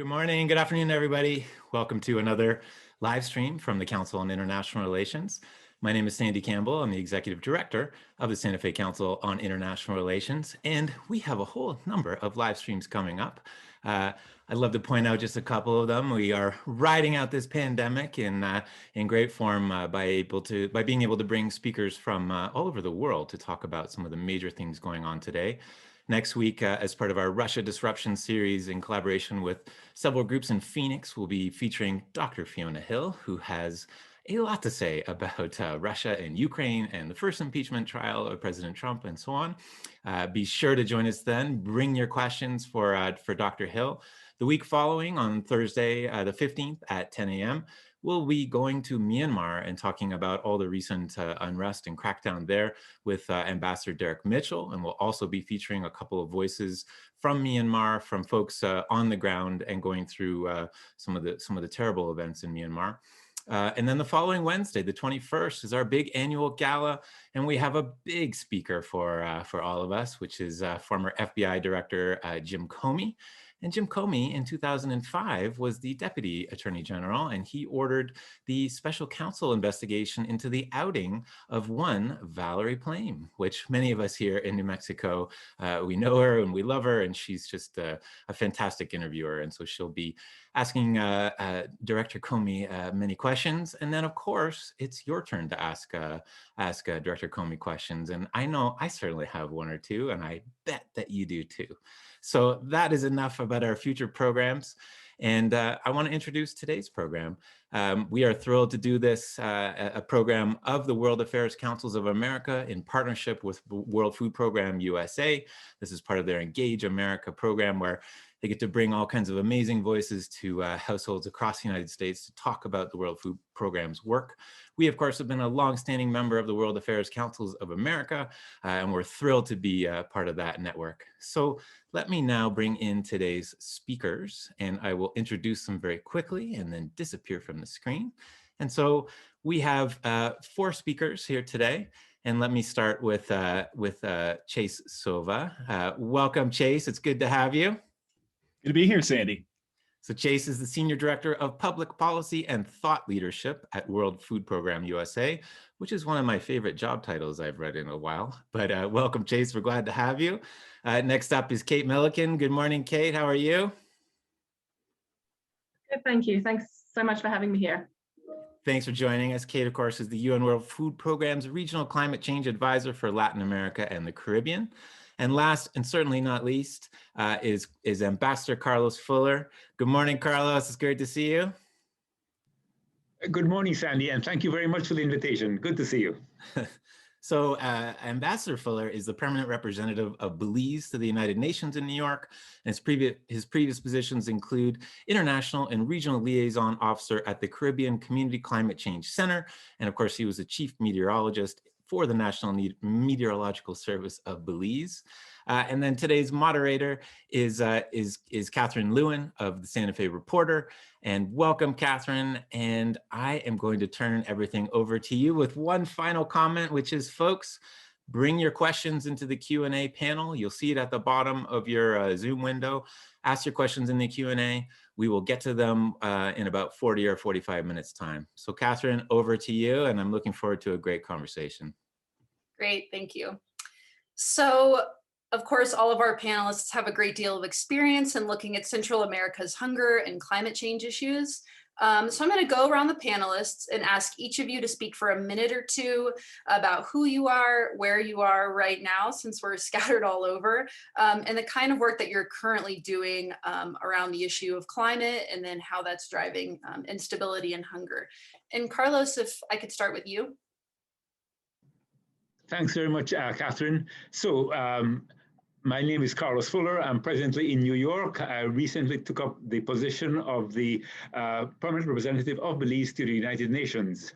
Good morning, good afternoon, everybody. Welcome to another live stream from the Council on International Relations. My name is Sandy Campbell. I'm the Executive Director of the Santa Fe Council on International Relations, and we have a whole number of live streams coming up. I'd love to point out just a couple of them. We are riding out this pandemic in great form by being able to bring speakers from all over the world to talk about some of the major things going on today. Next week, as part of our Russia Disruption series in collaboration with several groups in Phoenix, we'll be featuring Dr. Fiona Hill, who has a lot to say about Russia and Ukraine and the first impeachment trial of President Trump and so on. Be sure to join us then. Bring your questions for Dr. Hill. The week following, on Thursday, the 15th at 10 a.m., we'll be going to Myanmar and talking about all the recent unrest and crackdown there with Ambassador Derek Mitchell. And we'll also be featuring a couple of voices from Myanmar, from folks on the ground and going through some of the terrible events in Myanmar. And then the following Wednesday, the 21st, is our big annual gala, and we have a big speaker for all of us, which is former FBI Director Jim Comey. And Jim Comey in 2005 was the Deputy Attorney General, and he ordered the special counsel investigation into the outing of one Valerie Plame, which many of us here in New Mexico, we know her and we love her, and she's just a fantastic interviewer. And so she'll be asking Director Comey many questions. And then, of course, it's your turn to ask Director Comey questions. And I know I certainly have one or two, and I bet that you do too. So that is enough about our future programs. And I want to introduce today's program. We are thrilled to do this, a program of the World Affairs Councils of America in partnership with World Food Program USA. This is part of their Engage America program, where they get to bring all kinds of amazing voices to households across the United States to talk about the World Food Program's work. We, of course, have been a longstanding member of the World Affairs Councils of America, and we're thrilled to be part of that network. So let me now bring in today's speakers, and I will introduce them very quickly and then disappear from the screen. And so we have 4 speakers here today. And let me start with Chase Sova. Welcome, Chase. It's good to have you. Good to be here, Sandy. So Chase is the Senior Director of Public Policy and Thought Leadership at World Food Program USA, which is one of my favorite job titles I've read in a while. But welcome, Chase. We're glad to have you. Next up is Kate Milliken. Good morning, Kate. How are you? Good, thank you. Thanks so much for having me here. Thanks for joining us. Kate, of course, is the UN World Food Program's Regional Climate Change Advisor for Latin America and the Caribbean. And last, and certainly not least, is Ambassador Carlos Fuller. Good morning, Carlos. It's great to see you. Good morning, Sandy, and thank you very much for the invitation. Good to see you. So Ambassador Fuller is the permanent representative of Belize to the United Nations in New York. And his previous positions include International and Regional Liaison Officer at the Caribbean Community Climate Change Center. And of course, he was the Chief Meteorologist for the National Meteorological Service of Belize. And then today's moderator is Catherine Lewin of the Santa Fe Reporter. And welcome, Catherine. And I am going to turn everything over to you with one final comment, which is, folks, bring your questions into the Q&A panel. You'll see it at the bottom of your Zoom window. Ask your questions in the Q&A. We will get to them in about 40 or 45 minutes time. So Catherine, over to you, and I'm looking forward to a great conversation. Great, thank you. So, of course, all of our panelists have a great deal of experience in looking at Central America's hunger and climate change issues. So I'm going to go around the panelists and ask each of you to speak for a minute or two about who you are, where you are right now, since we're scattered all over, and the kind of work that you're currently doing around the issue of climate, and then how that's driving instability and hunger. And Carlos, if I could start with you. Thanks very much, Catherine. So my name is Carlos Fuller. I'm presently in New York. I recently took up the position of the permanent representative of Belize to the United Nations.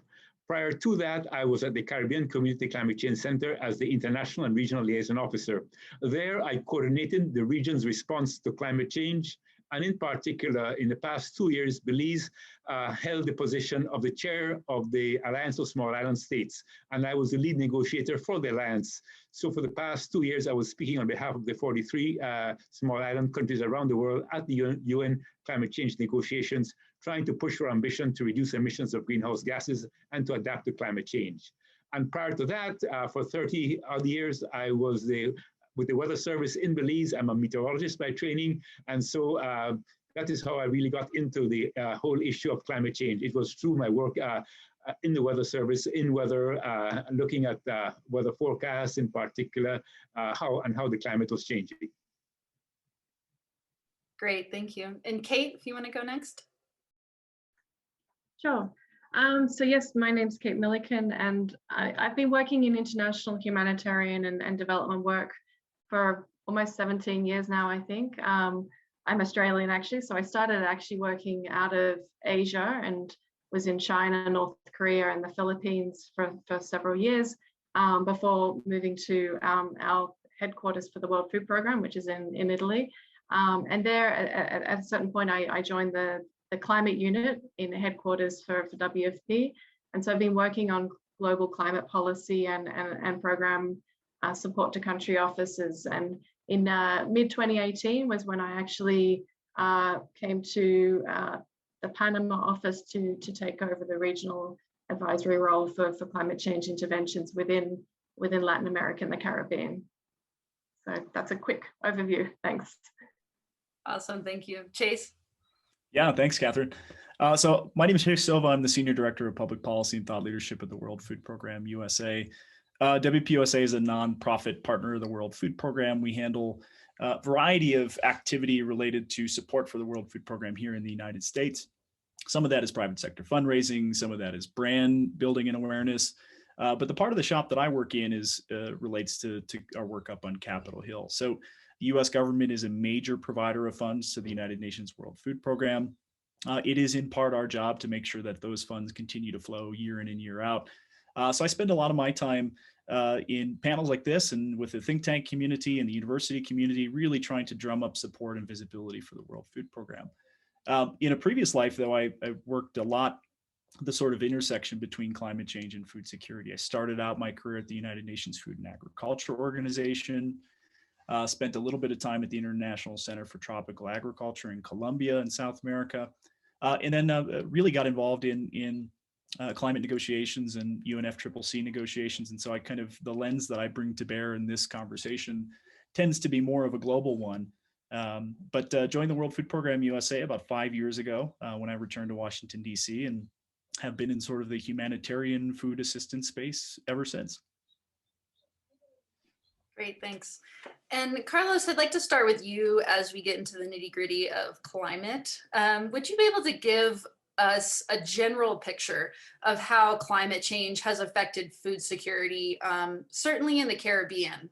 Prior to that, I was at the Caribbean Community Climate Change Center as the International and Regional Liaison Officer. There, I coordinated the region's response to climate change And in particular, in the past 2 years, Belize held the position of the chair of the Alliance of Small Island States. And I was the lead negotiator for the alliance. So for the past 2 years, I was speaking on behalf of the 43 small island countries around the world at the UN climate change negotiations, trying to push for ambition to reduce emissions of greenhouse gases and to adapt to climate change. And prior to that, for 30 odd years, I was with the Weather Service in Belize. I'm a meteorologist by training. And so that is how I really got into the whole issue of climate change. It was through my work in the Weather Service, in weather, looking at weather forecasts in particular, how the climate was changing. Great, thank you. And Kate, if you want to go next. Sure. So yes, my name's Kate Milliken, and I've been working in international humanitarian and development work for almost 17 years now, I think. I'm Australian actually, so I started actually working out of Asia and was in China, North Korea, and the Philippines for several years before moving to our headquarters for the World Food Programme, which is in Italy. And there, at a certain point, I joined the climate unit in the headquarters for WFP. And so I've been working on global climate policy and program support to country offices. And in mid-2018 was when I actually came to the Panama office to take over the regional advisory role for climate change interventions within Latin America and the Caribbean. So that's a quick overview. Thanks. Awesome, thank you. Chase? Yeah, thanks, Catherine. So my name is Chase Silva. I'm the Senior Director of Public Policy and Thought Leadership at the World Food Programme USA. WPUSA is a nonprofit partner of the World Food Programme. We handle a variety of activity related to support for the World Food Programme here in the United States. Some of that is private sector fundraising, some of that is brand building and awareness. But the part of the shop that I work in is relates to our work up on Capitol Hill. So the US government is a major provider of funds to the United Nations World Food Programme. It is in part our job to make sure that those funds continue to flow year in and year out. So I spend a lot of my time in panels like this and with the think tank community and the university community, really trying to drum up support and visibility for the World Food Programme. In a previous life, though, I worked a lot the sort of intersection between climate change and food security. I started out my career at the United Nations Food and Agriculture Organization, spent a little bit of time at the International Center for Tropical Agriculture in Colombia in South America, and then really got involved in climate negotiations and UNFCCC negotiations. And so the lens that I bring to bear in this conversation tends to be more of a global one. But joined the World Food Programme USA about 5 years ago when I returned to Washington, D.C., and have been in sort of the humanitarian food assistance space ever since. Great, thanks. And Carlos, I'd like to start with you as we get into the nitty-gritty of climate. Would you be able to give us a general picture of how climate change has affected food security, certainly in the Caribbean,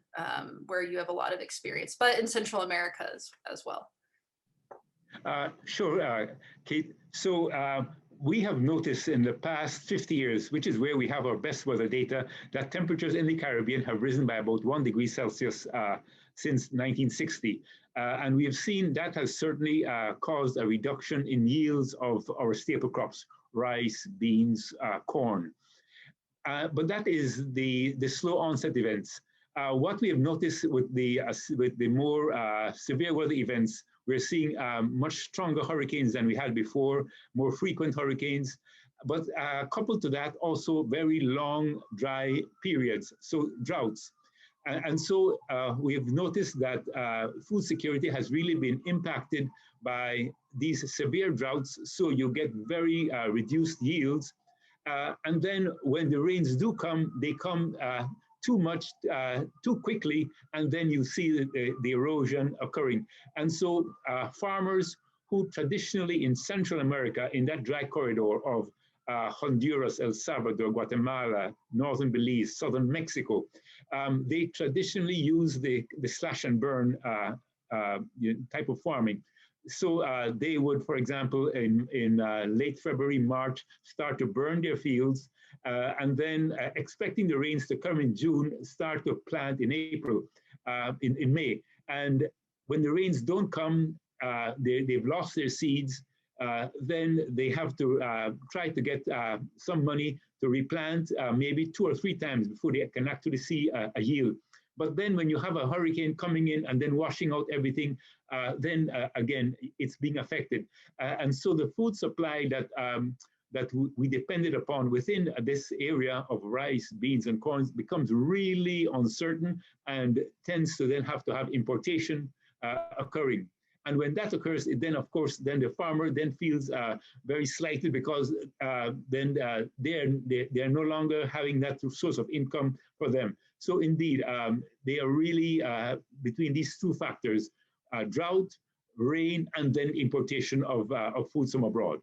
where you have a lot of experience, but in Central America as well? Sure, Kate. So we have noticed in the past 50 years, which is where we have our best weather data, that temperatures in the Caribbean have risen by about 1 degree Celsius since 1960. And we have seen that has certainly caused a reduction in yields of our staple crops, rice, beans, corn. But that is the slow onset events. What we have noticed with the more severe weather events, we're seeing much stronger hurricanes than we had before, more frequent hurricanes, but coupled to that also very long dry periods, so droughts. And so we have noticed that food security has really been impacted by these severe droughts, so you get very reduced yields. And then when the rains do come, they come too quickly, and then you see the erosion occurring. And so farmers who traditionally in Central America, in that dry corridor of Honduras, El Salvador, Guatemala, northern Belize, southern Mexico, they traditionally use the slash and burn type of farming. So they would, for example, in late February, March, start to burn their fields, and then expecting the rains to come in June, start to plant in April, in May. And when the rains don't come, they've lost their seeds, then they have to try to get some money to replant maybe 2 or 3 times before they can actually see a yield. But then when you have a hurricane coming in and then washing out everything, then again, it's being affected. And so the food supply that we depended upon within this area of rice, beans, and corn becomes really uncertain and tends to then have to have importation occurring. And when that occurs, then of course, then the farmer then feels very slighted because then they're no longer having that source of income for them. So indeed, they are really between these 2 factors, drought, rain, and then importation of foods from abroad.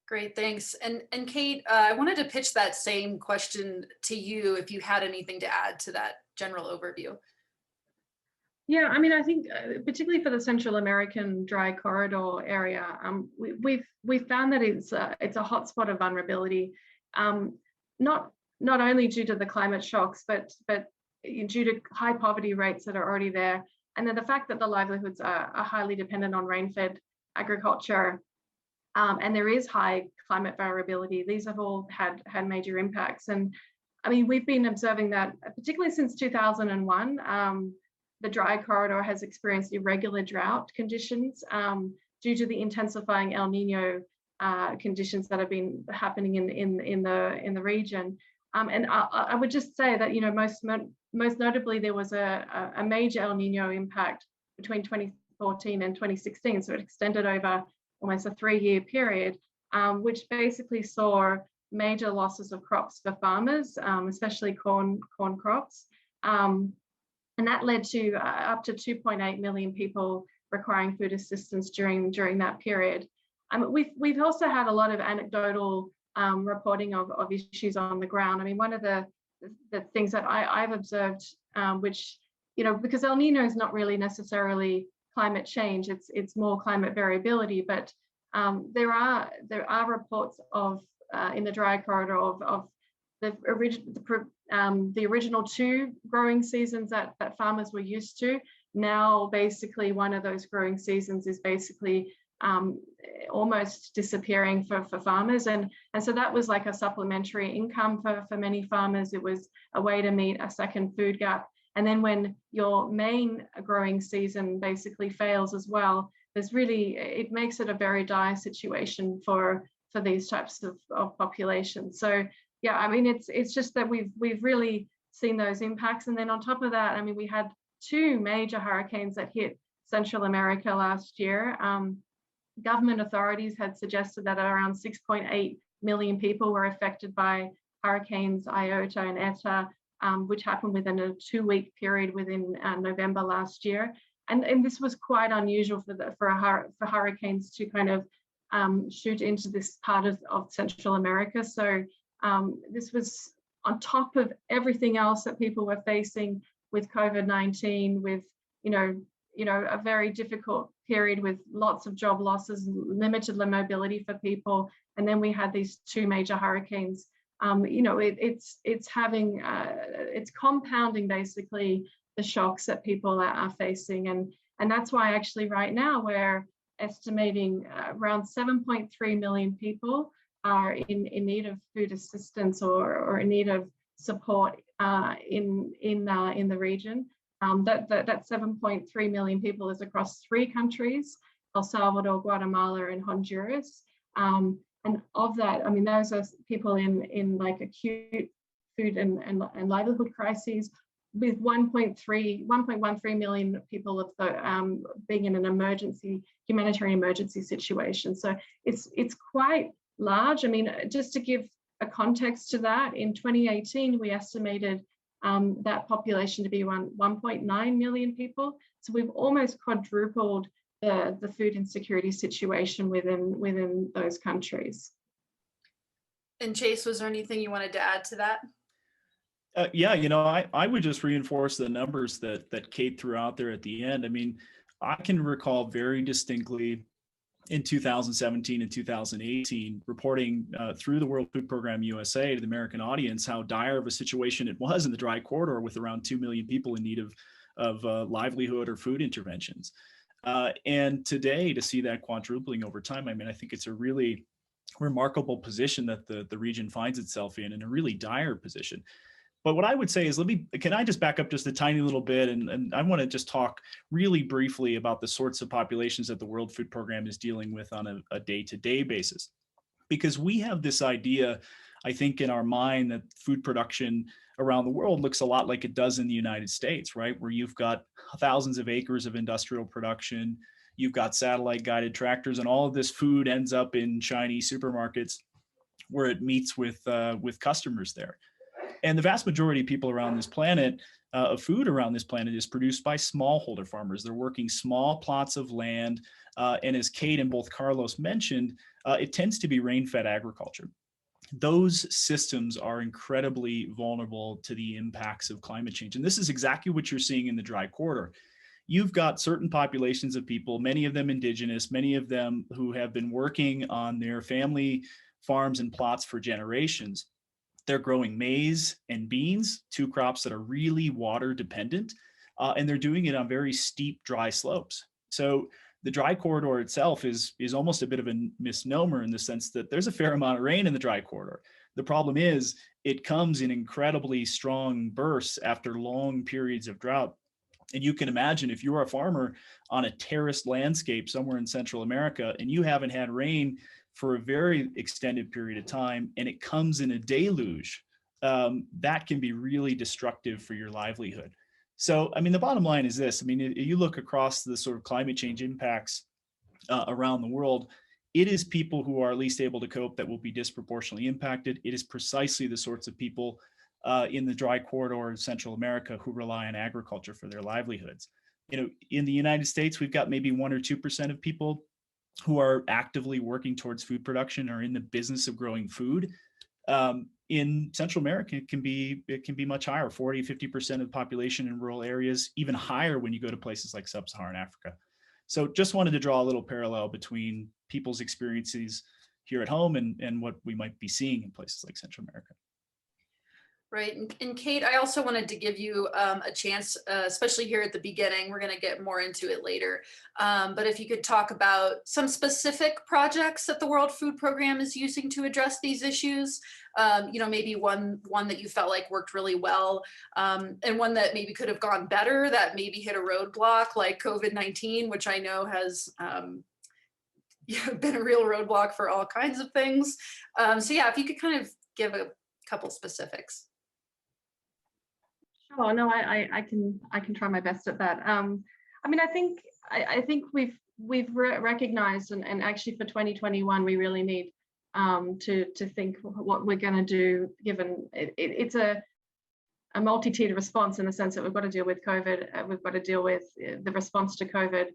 Great, thanks. And Kate, I wanted to pitch that same question to you if you had anything to add to that general overview. Yeah, I mean, I think particularly for the Central American dry corridor area, we've found that it's a hotspot of vulnerability, not only due to the climate shocks, but due to high poverty rates that are already there, and then the fact that the livelihoods are highly dependent on rain-fed agriculture, and there is high climate variability. These have all had major impacts, and I mean, we've been observing that particularly since 2001. The dry corridor has experienced irregular drought conditions due to the intensifying El Nino conditions that have been happening in the region. And I would just say that, you know, most notably there was a major El Nino impact between 2014 and 2016, so it extended over almost a 3-year period, which basically saw major losses of crops for farmers, especially corn crops. And that led to up to 2.8 million people requiring food assistance during that period. We've also had a lot of anecdotal reporting of issues on the ground. I mean, one of the things that I've observed, which, you know, because El Nino is not really necessarily climate change, it's more climate variability, but there are reports of in the dry corridor of the original 2 growing seasons that farmers were used to. Now, basically, one of those growing seasons is basically almost disappearing for farmers. And so that was like a supplementary income for many farmers. It was a way to meet a second food gap. And then when your main growing season basically fails as well, it makes it a very dire situation for these types of populations. So yeah, I mean, it's just that we've really seen those impacts. And then on top of that, I mean, we had 2 major hurricanes that hit Central America last year. Government authorities had suggested that around 6.8 million people were affected by hurricanes Iota and Eta, which happened within a 2-week period within November last year. And this was quite unusual for hurricanes to kind of shoot into this part of Central America. So this was on top of everything else that people were facing with COVID-19, with you know a very difficult period with lots of job losses, limited mobility for people, and then we had these 2 major hurricanes. You know, it's compounding basically the shocks that people are facing, and that's why actually right now we're estimating around 7.3 million people are in need of food assistance or in need of support in the region. That 7.3 million people is across 3 countries: El Salvador, Guatemala, and Honduras. And of that, I mean, those are people in like acute food and livelihood crises, with 1.13 million people of the being in an humanitarian emergency situation. So it's quite large. I mean, just to give a context to that, in 2018 we estimated that population to be around 1.9 million people. So we've almost quadrupled the food insecurity situation within those countries. And Chase, was there anything you wanted to add to that? Yeah, you know, I would just reinforce the numbers that Kate threw out there at the end. I mean, I can recall very distinctly in 2017 and 2018 reporting through the World Food Program USA to the American audience how dire of a situation it was in the dry corridor, with around 2 million people in need of livelihood or food interventions. And today, to see that quadrupling over time, I mean, I think it's a really remarkable position that the region finds itself in a really dire position. But what I would say is, can I just back up just a tiny little bit? And I want to just talk really briefly about the sorts of populations that the World Food Program is dealing with on a day-to-day basis. Because we have this idea, I think, in our mind that food production around the world looks a lot like it does in the United States, right? Where you've got thousands of acres of industrial production, you've got satellite guided tractors, and all of this food ends up in Chinese supermarkets where it meets with customers there. And the vast majority of people around this planet, of food around this planet, is produced by smallholder farmers. They're working small plots of land. And as Kate and both Carlos mentioned, it tends to be rain-fed agriculture. Those systems are incredibly vulnerable to the impacts of climate change. And this is exactly what you're seeing in the dry corridor. You've got certain populations of people, many of them indigenous, many of them who have been working on their family farms and plots for generations. They're growing maize and beans, two crops that are really water dependent, and they're doing it on very steep, dry slopes. So the dry corridor itself is almost a bit of a misnomer in the sense that there's a fair amount of rain in the dry corridor. The problem is it comes in incredibly strong bursts after long periods of drought. And you can imagine if you're a farmer on a terraced landscape somewhere in Central America and you haven't had rain for a very extended period of time, and it comes in a deluge, that can be really destructive for your livelihood. So, I mean, the bottom line is this. I mean, you look across the sort of climate change impacts around the world, it is people who are least able to cope that will be disproportionately impacted. It is precisely the sorts of people in the dry corridor in Central America who rely on agriculture for their livelihoods. You know, in the United States, we've got maybe 1 or 2% of people who are actively working towards food production or in the business of growing food. In Central America, it can be much higher, 40, 50% of the population in rural areas, even higher when you go to places like sub-Saharan Africa. So just wanted to draw a little parallel between people's experiences here at home and what we might be seeing in places like Central America. Right. And Kate, I also wanted to give you a chance, especially here at the beginning. We're going to get more into it later. But if you could talk about some specific projects that the World Food Program is using to address these issues, you know, maybe one that you felt like worked really well, and one that maybe could have gone better, that maybe hit a roadblock like COVID-19, which I know has been a real roadblock for all kinds of things. So yeah, if you could kind of give a couple specifics. Oh no, I can try my best at that. I mean, I think we've recognized, and actually for 2021 we really need to think what we're going to do, given it's a multi-tiered response in the sense that we've got to deal with COVID, we've got to deal with the response to COVID,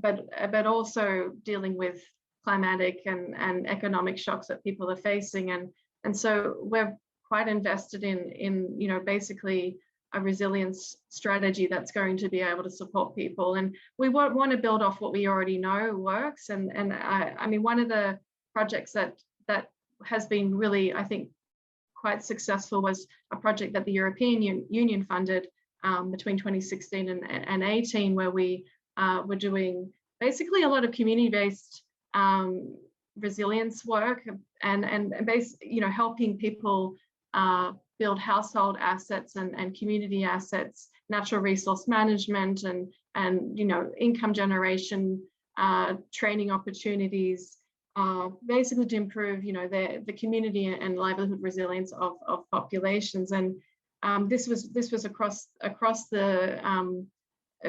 but also dealing with climatic and economic shocks that people are facing, and so we're quite invested in you know, basically a resilience strategy that's going to be able to support people. And we want to build off what we already know works. And I mean, one of the projects that has been really, I think, quite successful was a project that the European Union funded between 2016 and 18, where we were doing basically a lot of community-based resilience work and you know, helping people build household assets and community assets, natural resource management, and you know, income generation, training opportunities, basically to improve, you know, the community and livelihood resilience of populations. And this was across the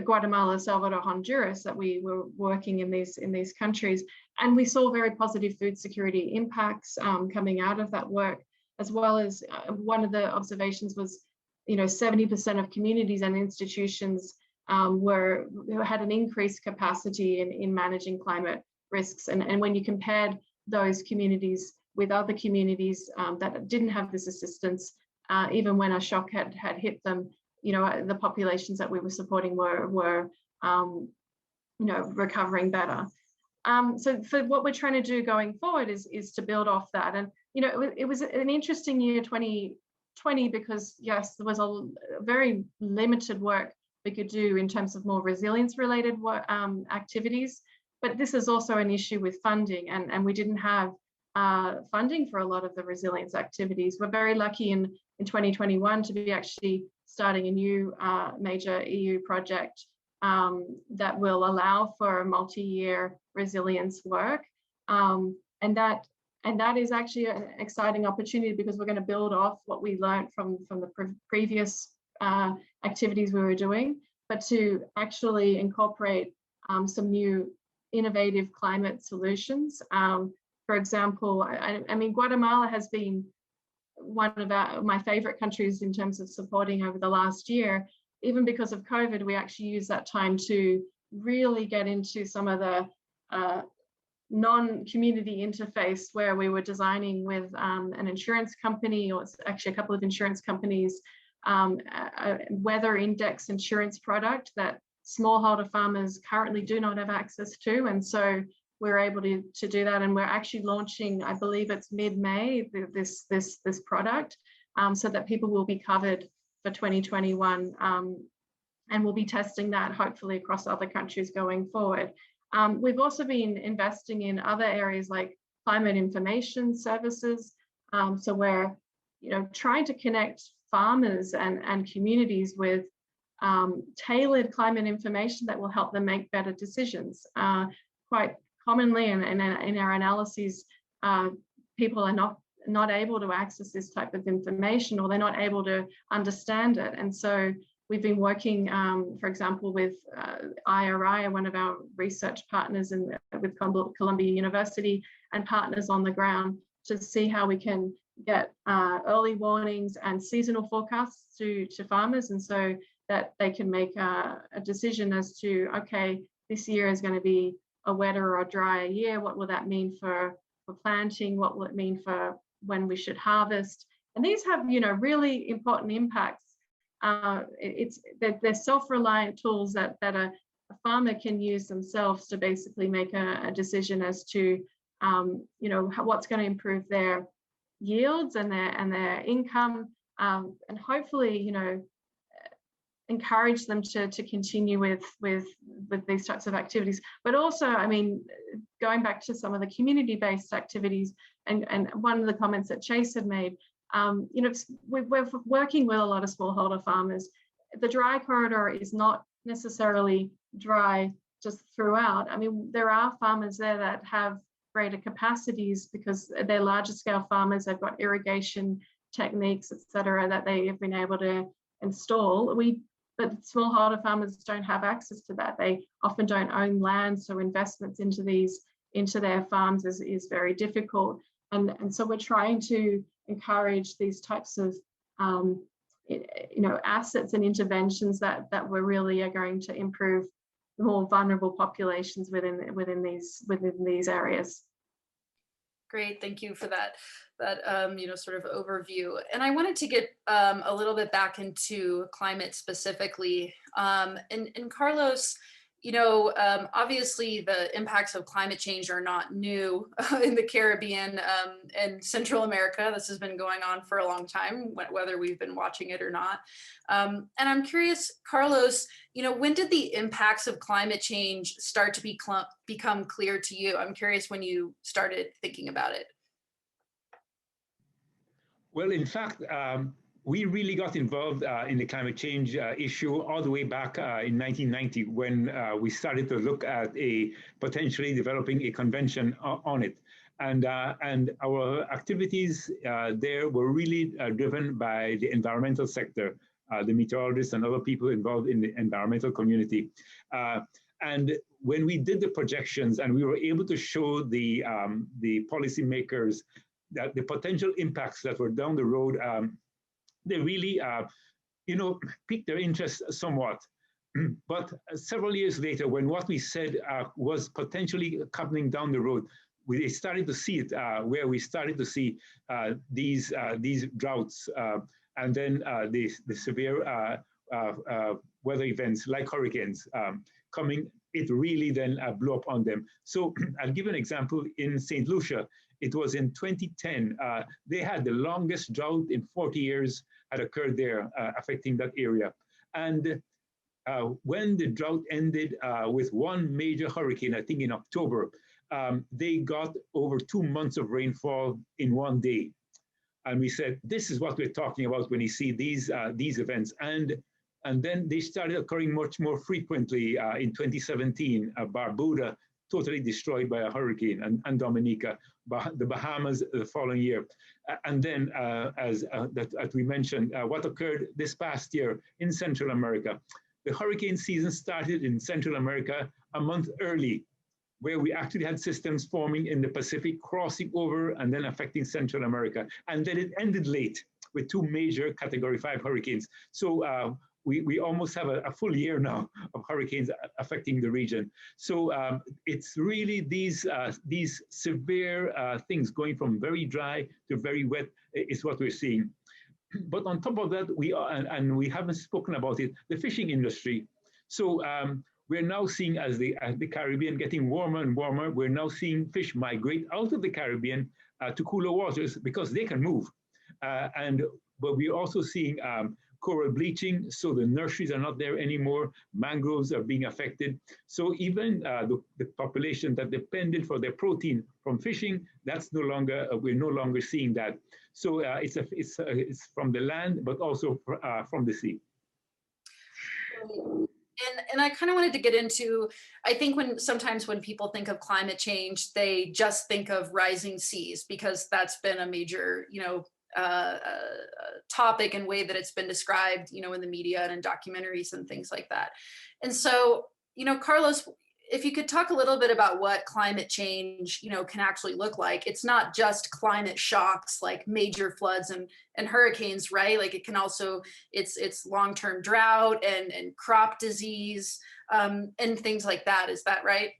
Guatemala, Salvador, Honduras that we were working in these countries, and we saw very positive food security impacts coming out of that work, as well as one of the observations was, you know, 70% of communities and institutions had an increased capacity in managing climate risks. And when you compared those communities with other communities that didn't have this assistance, even when a shock had hit them, you know, the populations that we were supporting were you know, recovering better. So for what we're trying to do going forward is to build off that. And you know, it was an interesting year 2020 because yes, there was a very limited work we could do in terms of more resilience related activities. But this is also an issue with funding, and we didn't have funding for a lot of the resilience activities. We're very lucky in 2021 to be actually starting a new major EU project that will allow for multi-year resilience work. And that is actually an exciting opportunity because we're going to build off what we learned from the previous activities we were doing, but to actually incorporate some new innovative climate solutions. For example, I mean, Guatemala has been one of my favorite countries in terms of supporting over the last year. Even because of COVID, we actually used that time to really get into some of the non-community interface where we were designing with an insurance company, or it's actually a couple of insurance companies, a weather index insurance product that smallholder farmers currently do not have access to. And so we're able to do that. And we're actually launching, I believe it's mid-May, this product, so that people will be covered for 2021. And we'll be testing that hopefully across other countries going forward. We've also been investing in other areas like climate information services. So we're trying to connect farmers and communities with tailored climate information that will help them make better decisions. Quite commonly in our analyses, people are not able to access this type of information, or they're not able to understand it. And so we've been working, for example, with IRI, one of our research partners with Columbia University, and partners on the ground to see how we can get early warnings and seasonal forecasts to farmers, and so that they can make a decision as to, okay, this year is going to be a wetter or drier year. What will that mean for planting? What will it mean for when we should harvest? And these have, really important impacts. They're self-reliant tools that a farmer can use themselves to basically make a decision as to, what's going to improve their yields and their income, and hopefully, encourage them to continue with these types of activities. But also, I mean, going back to some of the community-based activities, and one of the comments that Chase had made, we're working with a lot of smallholder farmers. The dry corridor is not necessarily dry just throughout. I mean, there are farmers there that have greater capacities because they're larger scale farmers. They've got irrigation techniques, et cetera, that they have been able to install. But smallholder farmers don't have access to that. They often don't own land, so investments into their farms is very difficult. And so we're trying to encourage these types of assets and interventions that we really are going to improve the more vulnerable populations within these areas. Great, thank you for that sort of overview. And I wanted to get a little bit back into climate specifically. And Carlos, obviously the impacts of climate change are not new in the Caribbean and Central America. This has been going on for a long time, whether we've been watching it or not. And I'm curious, Carlos, when did the impacts of climate change start to become clear to you? I'm curious when you started thinking about it. Well, in fact, we really got involved in the climate change issue all the way back in 1990 when we started to look at potentially developing a convention on it. And our activities there were really driven by the environmental sector, the meteorologists and other people involved in the environmental community. And when we did the projections and we were able to show the policymakers that the potential impacts that were down the road, they really, piqued their interest somewhat. But several years later, when what we said was potentially coming down the road, we started to see it, where we started to see these droughts and then the severe weather events like hurricanes coming. It really then blew up on them. So I'll give an example. In St. Lucia, it was in 2010. They had the longest drought in 40 years had occurred there, affecting that area. And when the drought ended with one major hurricane, I think in October, they got over 2 months of rainfall in one day. And we said, this is what we're talking about when you see these events. And then they started occurring much more frequently in 2017. Barbuda, totally destroyed by a hurricane, and Dominica, the Bahamas the following year. And then, as we mentioned, what occurred this past year in Central America. The hurricane season started in Central America a month early, where we actually had systems forming in the Pacific, crossing over and then affecting Central America. And then it ended late with 2 major Category 5 hurricanes. So we almost have a full year now of hurricanes affecting the region. So it's really these severe things going from very dry to very wet is what we're seeing. But on top of that, and we haven't spoken about it, the fishing industry. So we're now seeing, as the Caribbean getting warmer and warmer, we're now seeing fish migrate out of the Caribbean to cooler waters because they can move. But we're also seeing coral bleaching, so the nurseries are not there anymore. Mangroves are being affected. So even the population that depended for their protein from fishing, that's no longer, we're no longer seeing that. So it's from the land, but also from the sea. And I kind of wanted to get into, I think sometimes when people think of climate change, they just think of rising seas because that's been a major, topic and way that it's been described, in the media and in documentaries and things like that. And so, Carlos, if you could talk a little bit about what climate change, can actually look like. It's not just climate shocks like major floods and hurricanes, right? Like it can also, it's long-term drought and crop disease and things like that. Is that right?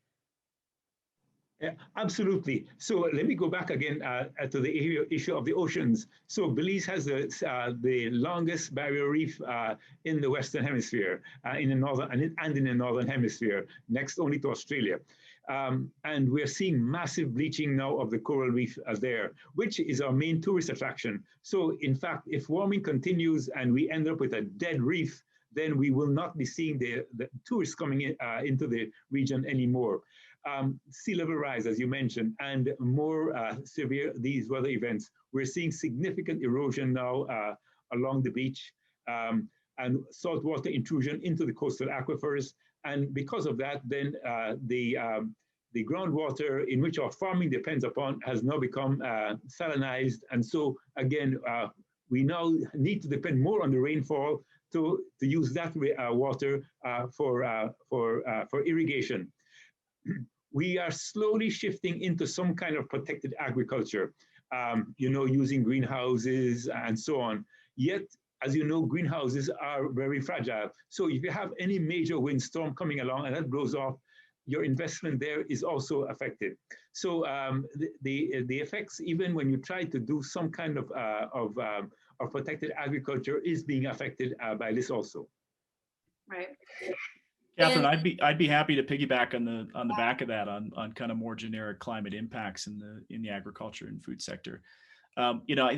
Yeah, absolutely. So let me go back again to the issue of the oceans. So Belize has the longest barrier reef in the Western Hemisphere, in the Northern Hemisphere, next only to Australia. And we're seeing massive bleaching now of the coral reef there, which is our main tourist attraction. So in fact, if warming continues and we end up with a dead reef, then we will not be seeing the tourists coming into the region anymore. Sea level rise, as you mentioned, and more severe these weather events. We're seeing significant erosion now along the beach and saltwater intrusion into the coastal aquifers. And because of that, then the groundwater in which our farming depends upon has now become salinized. And so again, we now need to depend more on the rainfall to use that water for irrigation. We are slowly shifting into some kind of protected agriculture, using greenhouses and so on. Yet, as you know, greenhouses are very fragile. So if you have any major windstorm coming along and that blows off, your investment there is also affected. So the effects, even when you try to do some kind of protected agriculture, is being affected by this also. Right. Catherine, I'd be happy to piggyback on the back of that on kind of more generic climate impacts in the agriculture and food sector. I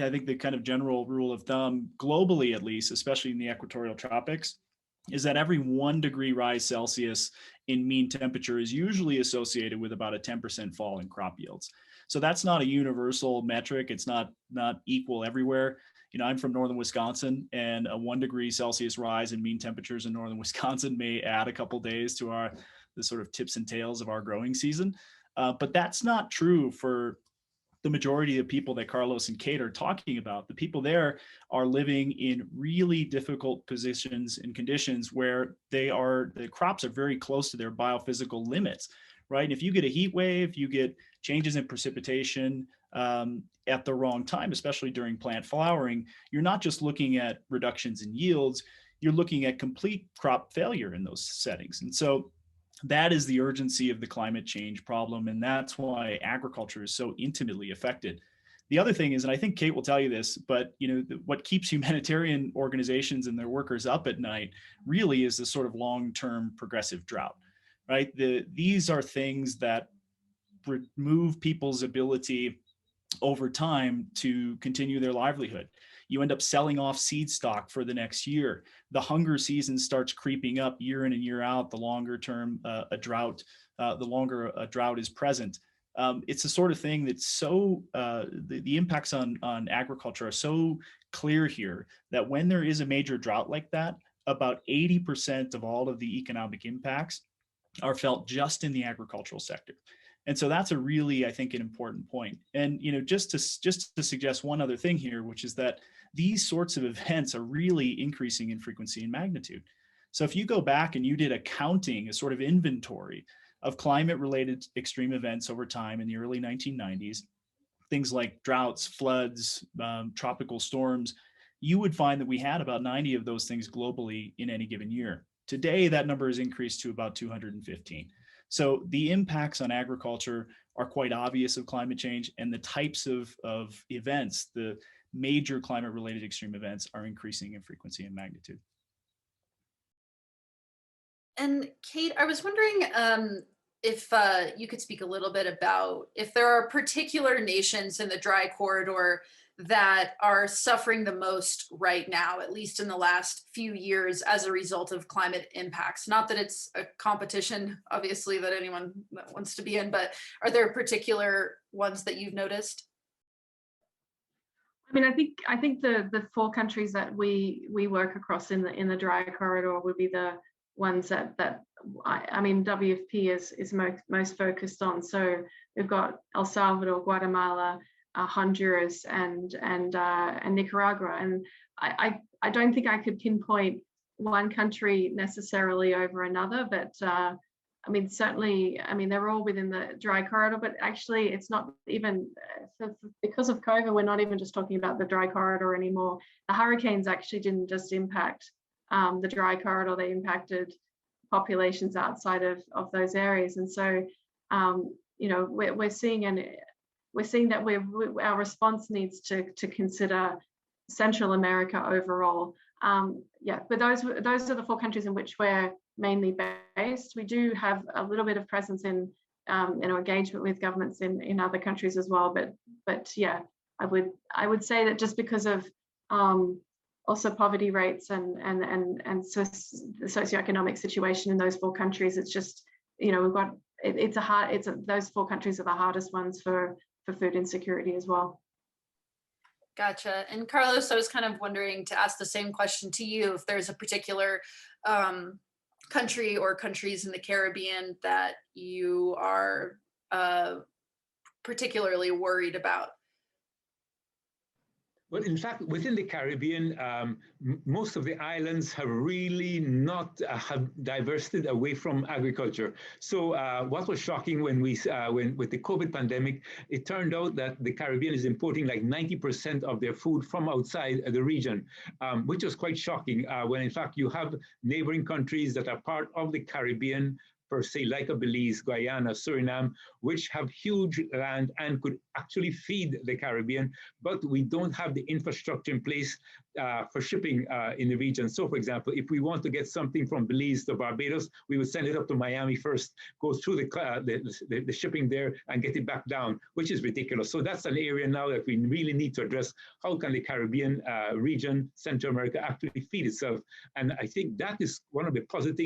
think the kind of general rule of thumb globally, at least, especially in the equatorial tropics, is that every 1 degree rise Celsius in mean temperature is usually associated with about a 10% fall in crop yields. So that's not a universal metric. It's not equal everywhere. I'm from northern Wisconsin, and a 1 degree Celsius rise in mean temperatures in northern Wisconsin may add a couple days to the sort of tips and tails of our growing season. But that's not true for the majority of people that Carlos and Kate are talking about. The people there are living in really difficult positions and conditions where the crops are very close to their biophysical limits, right? And if you get a heat wave, you get changes in precipitation, at the wrong time, especially during plant flowering, you're not just looking at reductions in yields, you're looking at complete crop failure in those settings. And so that is the urgency of the climate change problem. And that's why agriculture is so intimately affected. The other thing is, and I think Kate will tell you this, but what keeps humanitarian organizations and their workers up at night really is this sort of long-term progressive drought, right? These are things that remove people's ability over time to continue their livelihood. You end up selling off seed stock for the next year. The hunger season starts creeping up year in and year out. The longer term the longer a drought is present. It's the sort of thing that's so, the impacts on agriculture are so clear here that when there is a major drought like that, about 80% of all of the economic impacts are felt just in the agricultural sector. And so that's a really, I think, an important point. And, you know, just to suggest one other thing here, which is that these sorts of events are really increasing in frequency and magnitude. So if you go back and you did a counting, a sort of inventory of climate-related extreme events over time in the early 1990s, things like droughts, floods, tropical storms, you would find that we had about 90 of those things globally in any given year. Today, that number has increased to about 215. So the impacts on agriculture are quite obvious of climate change, and the types of events, the major climate-related extreme events, are increasing in frequency and magnitude. And Kate, I was wondering if you could speak a little bit about if there are particular nations in the dry corridor that are suffering the most right now, at least in the last few years, as a result of climate impacts. Not that it's a competition, obviously, that anyone wants to be in, but are there particular ones that you've noticed? I mean, I think the 4 countries that we work across in the dry corridor would be the ones that I mean WFP is most focused on. So we've got El Salvador, Guatemala, Honduras, and Nicaragua. And I don't think I could pinpoint one country necessarily over another, but I mean, certainly, I mean, they're all within the dry corridor, but actually it's not even, because of COVID, we're not even just talking about the dry corridor anymore. The hurricanes actually didn't just impact the dry corridor, they impacted populations outside of those areas. And so, you know, we're seeing that our response needs to consider Central America overall. Yeah, but those are the 4 countries in which we're mainly based. We do have a little bit of presence in you know, engagement with governments in other countries as well. But yeah, I would say that just because of also poverty rates and so the socioeconomic situation in those 4 countries, it's just, you know, we've got those 4 countries are the hardest ones for food insecurity as well. Gotcha. And Carlos, I was kind of wondering to ask the same question to you, if there's a particular country or countries in the Caribbean that you are particularly worried about. Well, in fact, within the Caribbean, most of the islands have really not have diversified away from agriculture. So what was shocking when with the COVID pandemic, it turned out that the Caribbean is importing like 90% of their food from outside the region, which was quite shocking when in fact you have neighboring countries that are part of the Caribbean per se, like Belize, Guyana, Suriname, which have huge land and could actually feed the Caribbean, but we don't have the infrastructure in place for shipping in the region. So for example, if we want to get something from Belize to Barbados, we would send it up to Miami first, go through the shipping there and get it back down, which is ridiculous. So that's an area now that we really need to address. How can the Caribbean region, Central America, actually feed itself? And I think that is one of the positive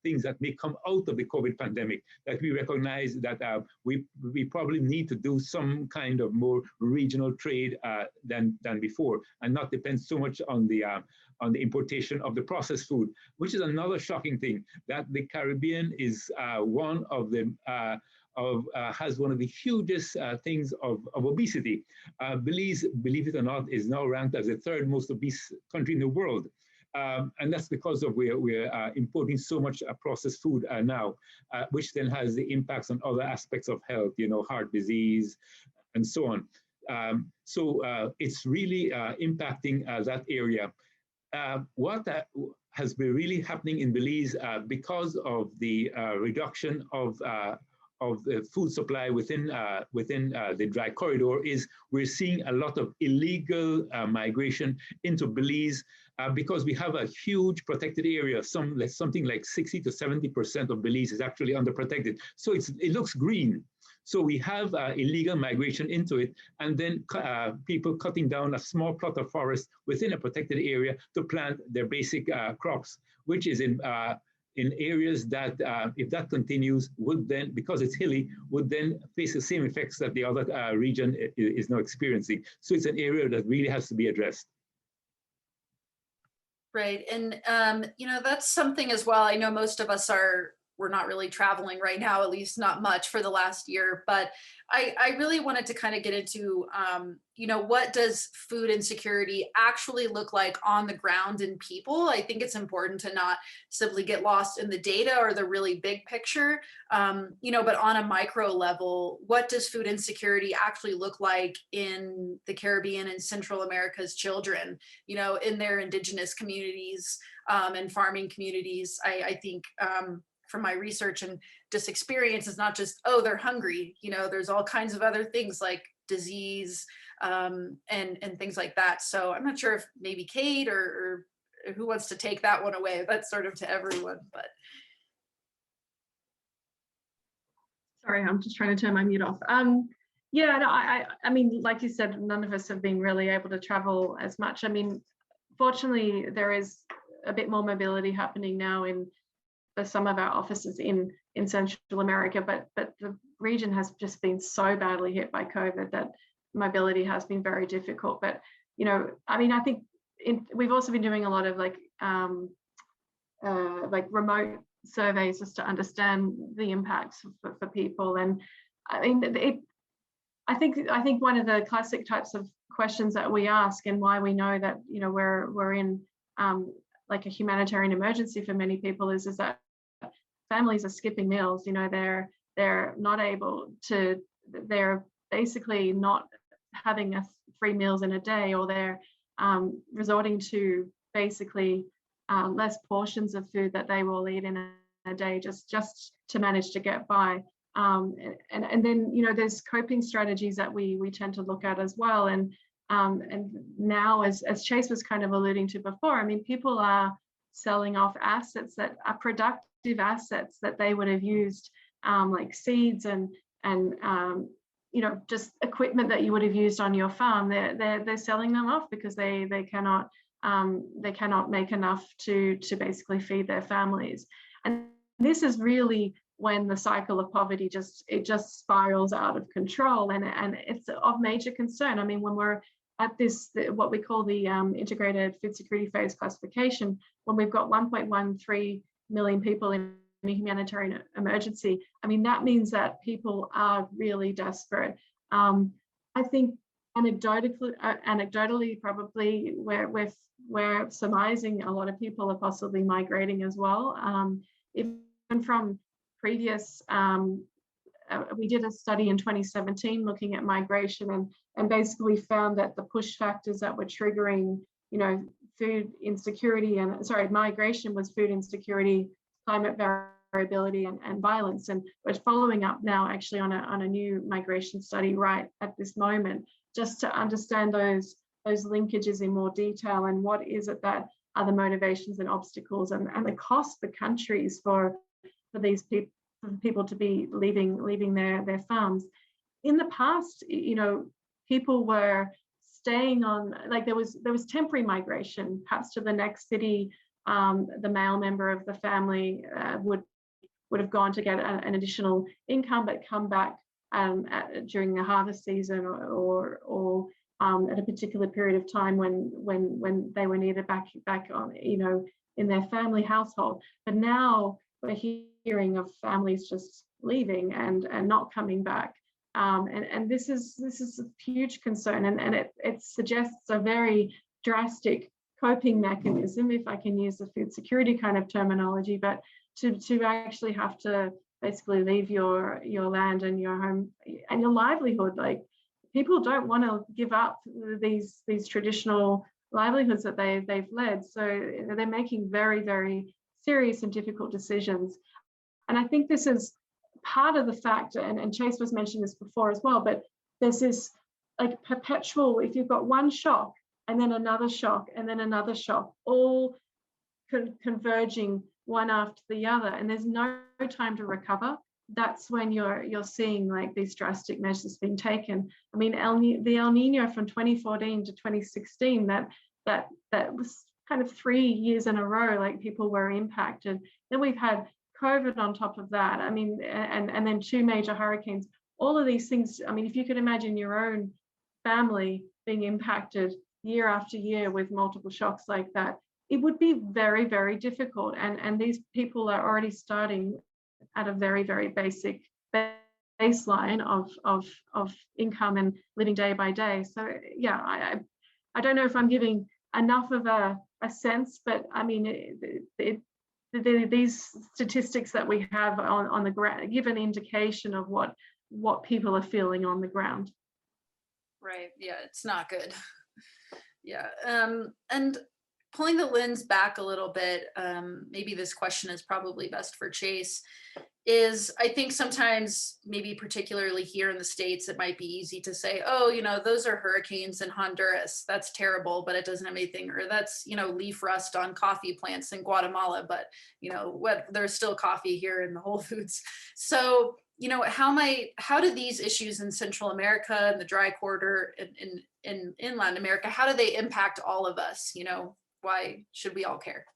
things that may come out of the COVID pandemic, that we recognize that we probably need to do some kind of more regional trade than before, and not depend so much on the importation of the processed food, which is another shocking thing, that the Caribbean is one of the has one of the hugest things of obesity. Belize, believe it or not, is now ranked as the 3rd most obese country in the world. And that's because of we're importing so much processed food now, which then has the impacts on other aspects of health, you know, heart disease, and so on. So it's really impacting that area. What has been really happening in Belize because of the reduction of the food supply within the dry corridor is we're seeing a lot of illegal migration into Belize because we have a huge protected area. Something like 60 to 70% of Belize is actually underprotected. So it looks green. So we have illegal migration into it, and then people cutting down a small plot of forest within a protected area to plant their basic crops, which is in areas that, if that continues, would then, because it's hilly, would then face the same effects that the other region is now experiencing. So it's an area that really has to be addressed. Right. And, that's something as well. I know most of us we're not really traveling right now, at least not much for the last year, but I really wanted to kind of get into, what does food insecurity actually look like on the ground in people? I think it's important to not simply get lost in the data or the really big picture, but on a micro level, what does food insecurity actually look like in the Caribbean and Central America's children, in their indigenous communities and farming communities? I think, from my research and just experience, it's not just, oh, they're hungry. There's all kinds of other things like disease and things like that. So I'm not sure if maybe Kate or who wants to take that one away. That's sort of to everyone, but. Sorry, I'm just trying to turn my mute off. Yeah, no, I mean, like you said, none of us have been really able to travel as much. I mean, fortunately, there is a bit more mobility happening now for some of our offices in Central America, but the region has just been so badly hit by COVID that mobility has been very difficult. But I mean, I think we've also been doing a lot of like remote surveys just to understand the impacts for people. And I mean, I think one of the classic types of questions that we ask, and why we know that we're in like a humanitarian emergency for many people, is that families are skipping meals. They're not able to, they're basically not having free meals in a day, or they're resorting to basically less portions of food that they will eat in a day just to manage to get by. And then there's coping strategies that we tend to look at as well. And now, as Chase was kind of alluding to before, I mean, people are selling off assets that are productive assets that they would have used, like seeds and just equipment that you would have used on your farm. They're selling them off because they cannot make enough to basically feed their families. And this is really when the cycle of poverty just spirals out of control, and it's of major concern. I mean, when we're at this, what we call the integrated food security phase classification, when we've got 1.13 million people in a humanitarian emergency, I mean, that means that people are really desperate. I think anecdotally, probably we're surmising a lot of people are possibly migrating as well. Even from previous, we did a study in 2017 looking at migration and basically found that the push factors that were triggering, food insecurity migration was food insecurity, climate variability, and violence. And we're following up now actually on a new migration study right at this moment, just to understand those linkages in more detail, and what is it that are the motivations and obstacles and the cost for countries for these people to be leaving their farms. In the past, people were staying on, like there was temporary migration, perhaps to the next city. The male member of the family would have gone to get an additional income, but come back during the harvest season or at a particular period of time when they were needed back on, in their family household. But now we're hearing of families just leaving and not coming back. And this is a huge concern, and it suggests a very drastic coping mechanism, if I can use the food security kind of terminology, but to actually have to basically leave your land and your home and your livelihood. Like, people don't want to give up these traditional livelihoods that they've led, so they're making very, very serious and difficult decisions. And I think this is part of the fact, and Chase was mentioning this before as well, but there's this like perpetual, if you've got one shock and then another shock and then another shock, all converging one after the other, and there's no time to recover, that's when you're seeing like these drastic measures being taken. I mean, the El Nino from 2014 to 2016, that was kind of 3 years in a row, like people were impacted. Then we've had COVID on top of that. I mean, and then 2 major hurricanes. All of these things. I mean, if you could imagine your own family being impacted year after year with multiple shocks like that, it would be very, very difficult. And these people are already starting at a very, very basic baseline of income and living day by day. So yeah, I don't know if I'm giving enough of a sense, but I mean, these statistics that we have on the ground give an indication of what people are feeling on the ground. Right. Yeah, it's not good. Yeah. And pulling the lens back a little bit, maybe this question is probably best for Chase, is I think sometimes, maybe particularly here in the States, it might be easy to say, oh, those are hurricanes in Honduras. That's terrible, but it doesn't have anything, or that's, leaf rust on coffee plants in Guatemala, but, there's still coffee here in the Whole Foods. So, how do these issues in Central America and the dry corridor in Latin America, how do they impact all of us? Why should we all care?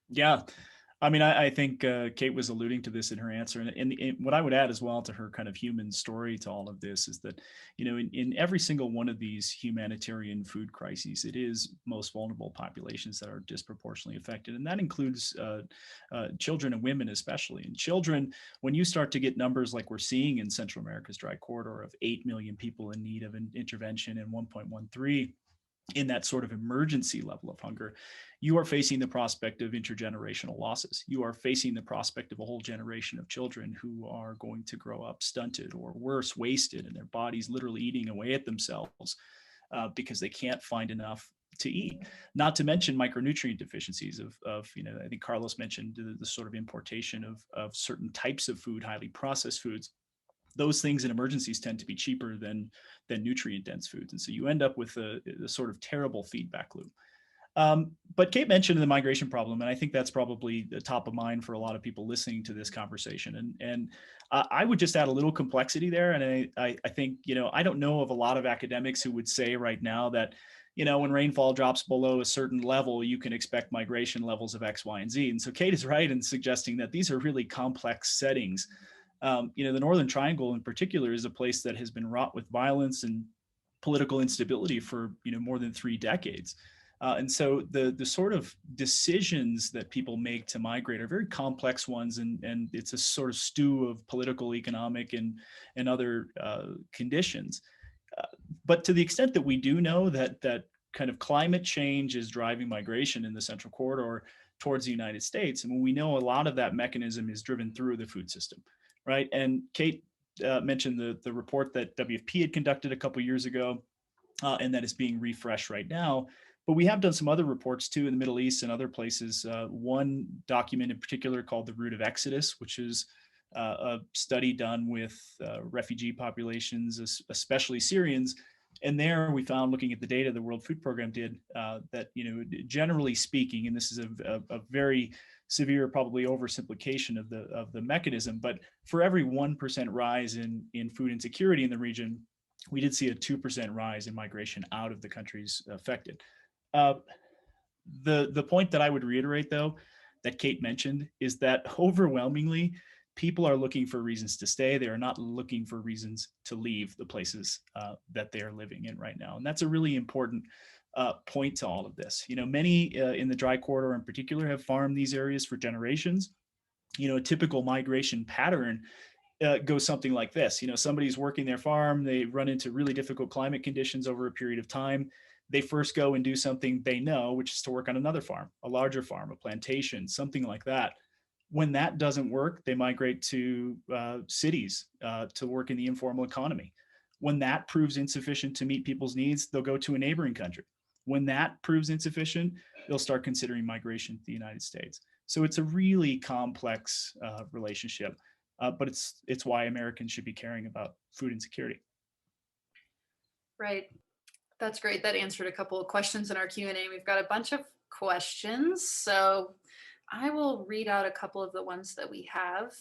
Yeah. I mean, I think Kate was alluding to this in her answer. And what I would add as well to her kind of human story to all of this is that, in every single one of these humanitarian food crises, it is most vulnerable populations that are disproportionately affected. And that includes children and women especially. And children, when you start to get numbers like we're seeing in Central America's dry corridor of 8 million people in need of an intervention and 1.13 in that sort of emergency level of hunger, you are facing the prospect of intergenerational losses. You are facing the prospect of a whole generation of children who are going to grow up stunted or worse, wasted, and their bodies literally eating away at themselves because they can't find enough to eat. Not to mention micronutrient deficiencies of I think Carlos mentioned the sort of importation of certain types of food, highly processed foods. Those things in emergencies tend to be cheaper than nutrient dense foods. And so you end up with a sort of terrible feedback loop. But Kate mentioned the migration problem, and I think that's probably the top of mind for a lot of people listening to this conversation. And I would just add a little complexity there. And I think, I don't know of a lot of academics who would say right now that, when rainfall drops below a certain level, you can expect migration levels of X, Y, and Z. And so Kate is right in suggesting that these are really complex settings. The Northern Triangle in particular is a place that has been wrought with violence and political instability for more than 3 decades. And so the sort of decisions that people make to migrate are very complex ones, and it's a sort of stew of political, economic, and other conditions. But to the extent that we do know that kind of climate change is driving migration in the Central Corridor towards the United States, and we know a lot of that mechanism is driven through the food system. Right. And Kate mentioned the report that WFP had conducted a couple of years ago, and that is being refreshed right now. But we have done some other reports too in the Middle East and other places. One document in particular called The Root of Exodus, which is a study done with refugee populations, especially Syrians. And there we found, looking at the data the World Food Program did, that, generally speaking, and this is a very severe, probably oversimplification of the mechanism, but for every 1% rise in food insecurity in the region, we did see a 2% rise in migration out of the countries affected. The point that I would reiterate, though, that Kate mentioned, is that overwhelmingly, people are looking for reasons to stay. They are not looking for reasons to leave the places that they are living in right now. And that's a really important point to all of this. Many in the dry corridor in particular have farmed these areas for generations. A typical migration pattern goes something like this. Somebody's working their farm, they run into really difficult climate conditions over a period of time. They first go and do something they know, which is to work on another farm, a larger farm, a plantation, something like that. When that doesn't work, they migrate to cities to work in the informal economy. When that proves insufficient to meet people's needs, they'll go to a neighboring country. When that proves insufficient, they'll start considering migration to the United States. So it's a really complex relationship. but it's why Americans should be caring about food insecurity. Right. That's great. That answered a couple of questions in our Q&A. We've got a bunch of questions. So I will read out a couple of the ones that we have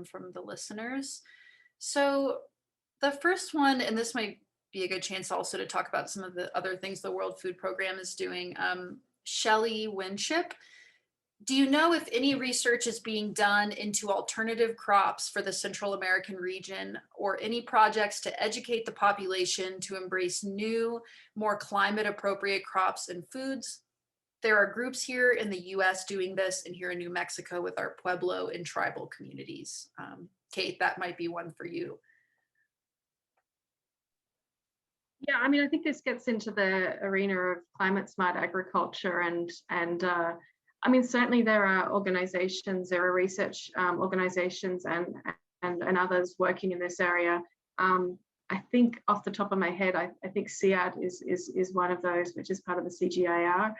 from the listeners. So the first one, and this might be a good chance also to talk about some of the other things the World Food Program is doing. Shelley Winship, do you know if any research is being done into alternative crops for the Central American region, or any projects to educate the population to embrace new, more climate appropriate crops and foods? There are groups here in the US doing this, and here in New Mexico with our Pueblo and tribal communities. Kate, that might be one for you. Yeah, I mean, I think this gets into the arena of climate smart agriculture, and I mean, certainly there are organizations, there are research organizations and others working in this area. I think off the top of my head, I think CIAD is one of those, which is part of the CGIAR.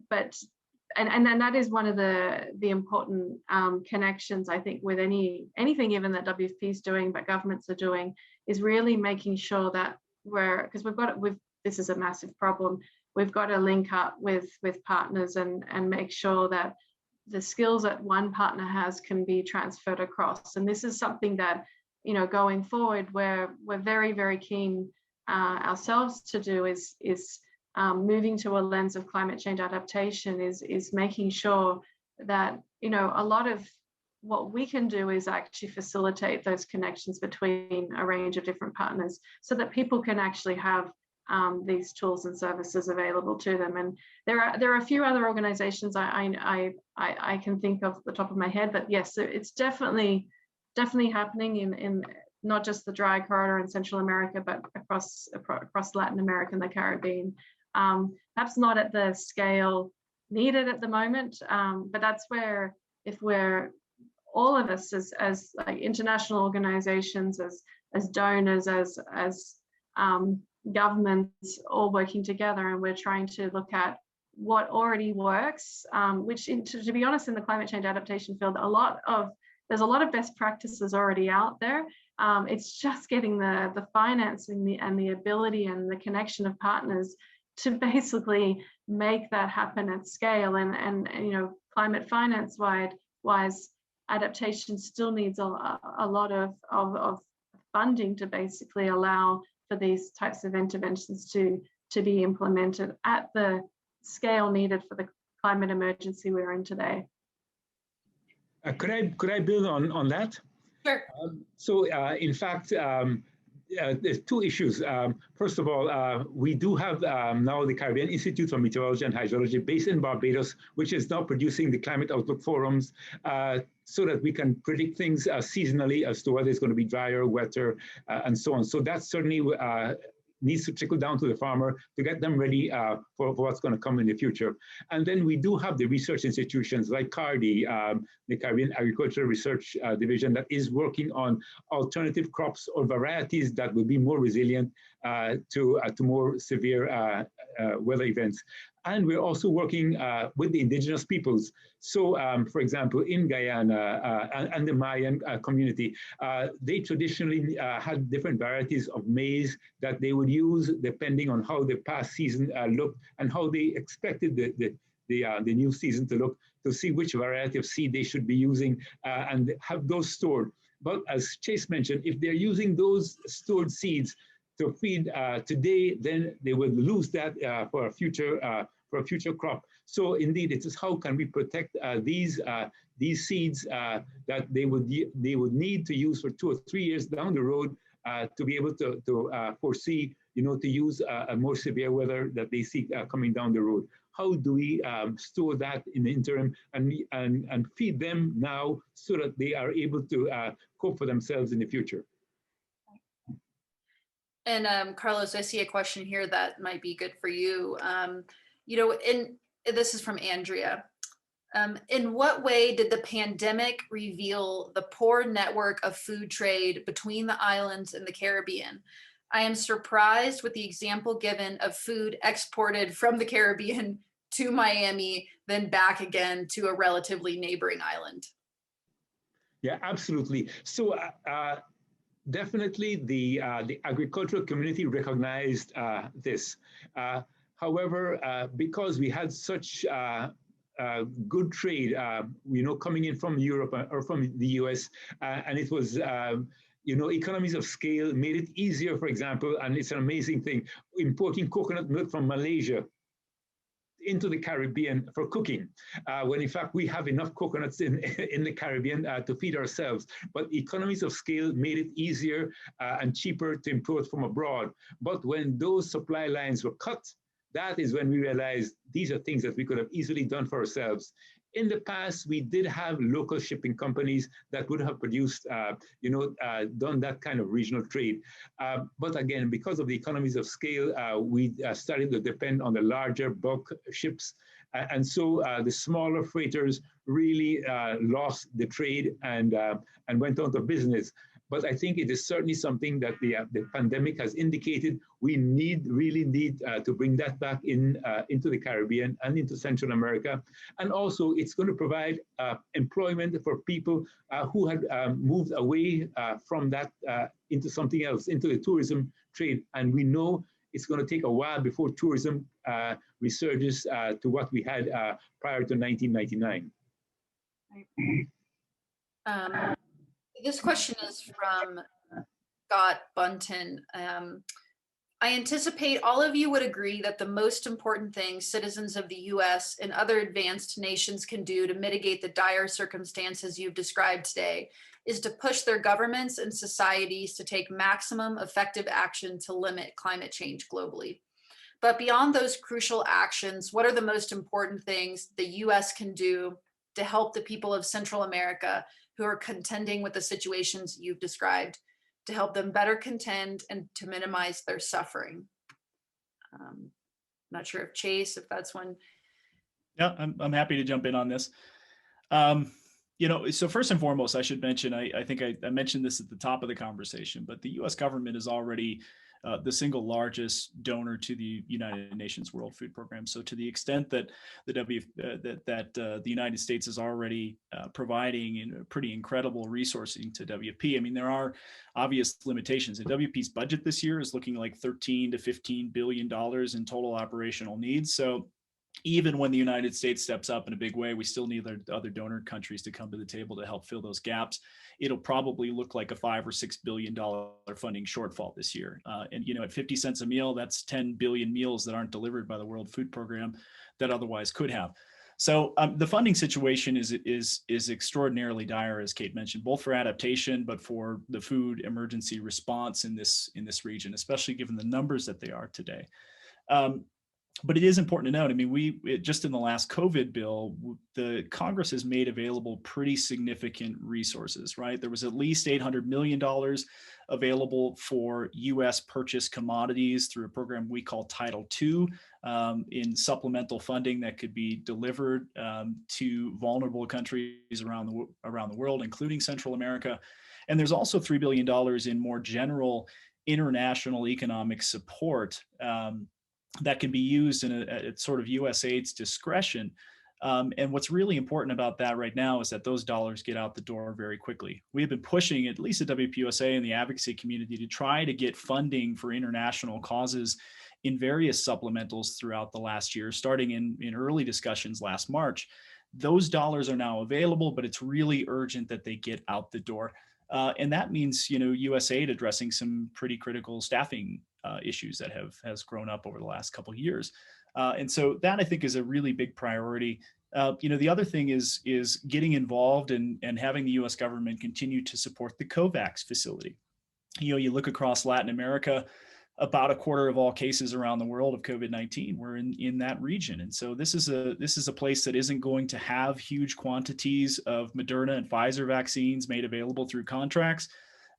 But that is one of the important connections, I think, with anything even that WFP is doing, but governments are doing, is really making sure that because this is a massive problem. We've got to link up with partners and make sure that the skills that one partner has can be transferred across. And this is something that, you know, going forward, we're very, very keen ourselves to do is moving to a lens of climate change adaptation, is making sure that, you know, a lot of what we can do is actually facilitate those connections between a range of different partners so that people can actually have these tools and services available to them. And there are a few other organizations I can think of at the top of my head, but yes, it's definitely happening in not just the dry corridor in Central America, but across Latin America and the Caribbean. Perhaps not at the scale needed at the moment, but that's where, if we're all of us as like international organizations, as donors, as governments, all working together, and we're trying to look at what already works, which to be honest, in the climate change adaptation field, there's a lot of best practices already out there. It's just getting the financing and the ability and the connection of partners to basically make that happen at scale. And you know, climate finance wise, adaptation still needs a lot of funding to basically allow for these types of interventions to be implemented at the scale needed for the climate emergency we're in today. Could I build on that? Sure. In fact, there's two issues. First of all, we do have now the Caribbean Institute for Meteorology and Hydrology based in Barbados, which is now producing the climate outlook forums so that we can predict things seasonally as to whether it's going to be drier, wetter, and so on. So that certainly needs to trickle down to the farmer to get them ready for what's going to come in the future. And then we do have the research institutions like CARDI, the Caribbean Agricultural Research Division, that is working on alternative crops or varieties that will be more resilient to more severe weather events. And we're also working with the indigenous peoples. So, for example, in Guyana and the Mayan community, they traditionally had different varieties of maize that they would use depending on how the past season looked and how they expected the new season to look, to see which variety of seed they should be using and have those stored. But as Chase mentioned, if they're using those stored seeds to feed today, then they will lose that for a future crop. So indeed, it is how can we protect these seeds that they would need to use for 2 or 3 years down the road to be able to foresee, to use a more severe weather that they see coming down the road. How do we store that in the interim and feed them now so that they are able to cope for themselves in the future? And Carlos, I see a question here that might be good for you. This is from Andrea. In what way did the pandemic reveal the poor network of food trade between the islands and the Caribbean? I am surprised with the example given of food exported from the Caribbean to Miami, then back again to a relatively neighboring island. Yeah, absolutely. So definitely the agricultural community recognized this. However, because we had such good trade, coming in from Europe or from the US, and it was, economies of scale made it easier, for example, and it's an amazing thing, importing coconut milk from Malaysia into the Caribbean for cooking, when in fact we have enough coconuts in the Caribbean to feed ourselves. But economies of scale made it easier and cheaper to import from abroad. But when those supply lines were cut, that is when we realized these are things that we could have easily done for ourselves. In the past, we did have local shipping companies that would have produced, done that kind of regional trade. But again, because of the economies of scale, we started to depend on the larger bulk ships. And so the smaller freighters really lost the trade and went out of business. But I think it is certainly something that the pandemic has indicated we really need to bring that back into the Caribbean and into Central America. And also it's going to provide employment for people who had moved away from that into something else, into the tourism trade. And we know it's going to take a while before tourism resurges to what we had prior to 1999. This question is from Scott Bunton. I anticipate all of you would agree that the most important thing citizens of the US and other advanced nations can do to mitigate the dire circumstances you've described today is to push their governments and societies to take maximum effective action to limit climate change globally. But beyond those crucial actions, what are the most important things the US can do to help the people of Central America who are contending with the situations you've described, to help them better contend and to minimize their suffering? Not sure if Chase, if that's one. Yeah, I'm happy to jump in on this. So first and foremost, I should mention, I think I mentioned this at the top of the conversation, but the US government is already the single largest donor to the United Nations World Food Program. So to the extent that the United States is already providing pretty incredible resourcing to WFP, I mean, there are obvious limitations. The WFP's budget this year is looking like $13 to $15 billion in total operational needs. So even when the United States steps up in a big way, we still need other donor countries to come to the table to help fill those gaps. It'll probably look like a $5 or $6 billion funding shortfall this year. And at 50 cents a meal, that's 10 billion meals that aren't delivered by the World Food Program that otherwise could have. So the funding situation is extraordinarily dire, as Kate mentioned, both for adaptation, but for the food emergency response in this region, especially given the numbers that they are today. But it is important to note, I mean, just in the last COVID bill, the Congress has made available pretty significant resources, right? There was at least $800 million available for US purchased commodities through a program we call Title II, in supplemental funding that could be delivered to vulnerable countries around the world, including Central America. And there's also $3 billion in more general international economic support that can be used at sort of USAID's discretion. And what's really important about that right now is that those dollars get out the door very quickly. We have been pushing, at least at WPUSA and the advocacy community, to try to get funding for international causes in various supplementals throughout the last year, starting in early discussions last March. Those dollars are now available, but it's really urgent that they get out the door. And that means, USAID addressing some pretty critical staffing issues that has grown up over the last couple of years. And so that, I think, is a really big priority. The other thing is getting involved and having the US government continue to support the COVAX facility. You look across Latin America, about a quarter of all cases around the world of COVID-19 were in that region. And so this is a place that isn't going to have huge quantities of Moderna and Pfizer vaccines made available through contracts.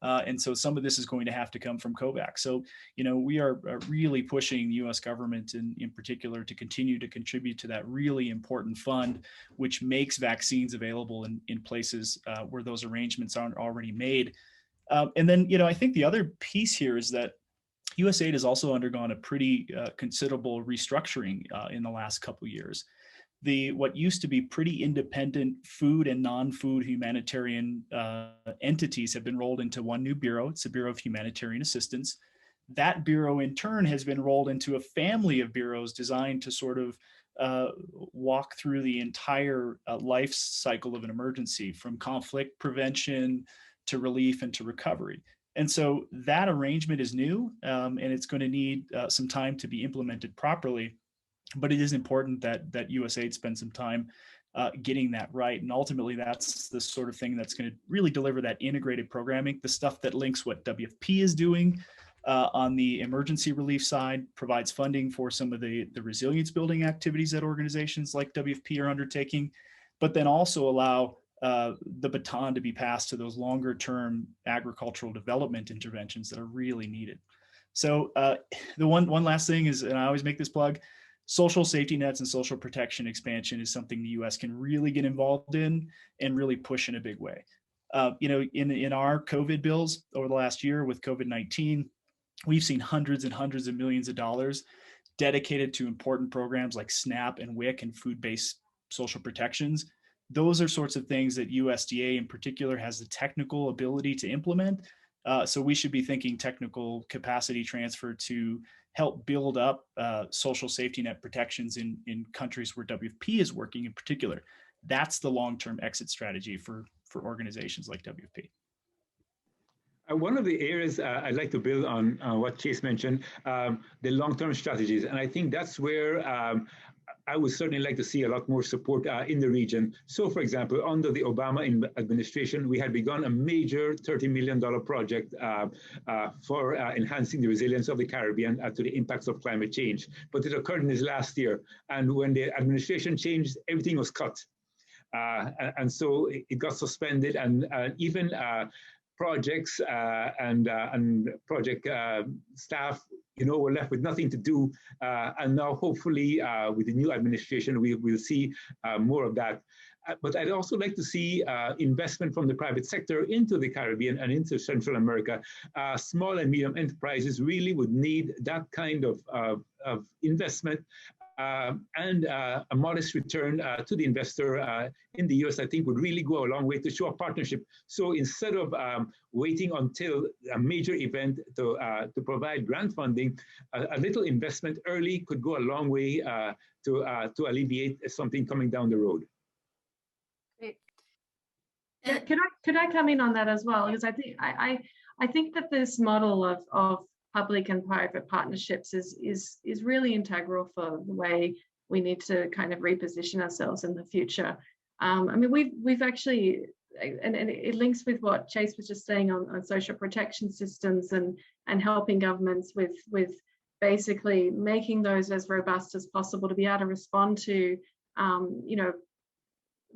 And so some of this is going to have to come from COVAX. So, we are really pushing the US government in particular to continue to contribute to that really important fund, which makes vaccines available in places where those arrangements aren't already made. And then, I think the other piece here is that USAID has also undergone a pretty considerable restructuring in the last couple of years. what used to be pretty independent food and non-food humanitarian entities have been rolled into one new bureau. It's the Bureau of Humanitarian Assistance. That bureau in turn has been rolled into a family of bureaus designed to sort of walk through the entire life cycle of an emergency, from conflict prevention to relief and to recovery. And so that arrangement is new, and it's going to need some time to be implemented properly. But it is important that USAID spend some time getting that right. And ultimately, that's the sort of thing that's going to really deliver that integrated programming, the stuff that links what WFP is doing on the emergency relief side, provides funding for some of the resilience building activities that organizations like WFP are undertaking, but then also allow the baton to be passed to those longer term agricultural development interventions that are really needed. So the one last thing is, and I always make this plug, social safety nets and social protection expansion is something the U.S. can really get involved in and really push in a big way. In our COVID bills over the last year with COVID-19, we've seen hundreds and hundreds of millions of dollars dedicated to important programs like SNAP and WIC and food-based social protections. Those are sorts of things that USDA in particular has the technical ability to implement. So we should be thinking technical capacity transfer to help build up social safety net protections in countries where WFP is working in particular. That's the long-term exit strategy for organizations like WFP. One of the areas I'd like to build on what Chase mentioned, the long-term strategies. And I think that's where I would certainly like to see a lot more support in the region. So, for example, under the Obama administration, we had begun a major $30 million project for enhancing the resilience of the Caribbean to the impacts of climate change. But it occurred in this last year. And when the administration changed, everything was cut. And so it got suspended, and even projects and project staff, were left with nothing to do. And now, hopefully, with the new administration, we will see more of that. But I'd also like to see investment from the private sector into the Caribbean and into Central America. Small and medium enterprises really would need that kind of investment. And a modest return to the investor in the US, I think, would really go a long way to show a partnership. So instead of waiting until a major event to provide grant funding, a little investment early could go a long way to alleviate something coming down the road. Great. Could I come in on that as well? Because I think that this model of public and private partnerships is really integral for the way we need to kind of reposition ourselves in the future. I mean, we've actually, and it links with what Chase was just saying on social protection systems and helping governments with basically making those as robust as possible to be able to respond to,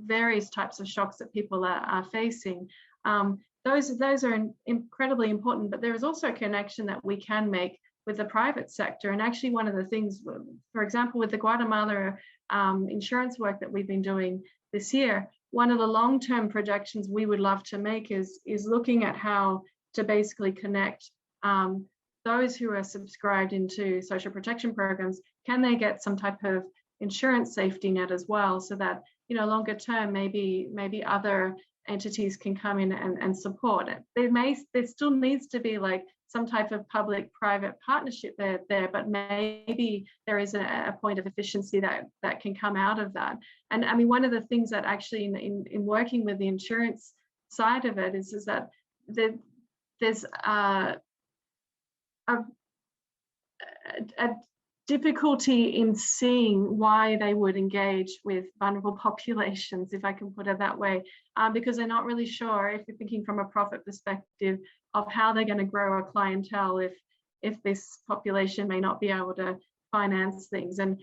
various types of shocks that people are facing. Those are incredibly important, but there is also a connection that we can make with the private sector. And actually, one of the things, for example, with the Guatemala insurance work that we've been doing this year, one of the long-term projections we would love to make is looking at how to basically connect those who are subscribed into social protection programs. Can they get some type of insurance safety net as well, so that longer term maybe other entities can come in and support it. There still needs to be like some type of public-private partnership there, but maybe there is a point of efficiency that can come out of that. And I mean, one of the things that actually in working with the insurance side of it is that there's a difficulty in seeing why they would engage with vulnerable populations, if I can put it that way, because they're not really sure, if you're thinking from a profit perspective, of how they're going to grow a clientele if this population may not be able to finance things. And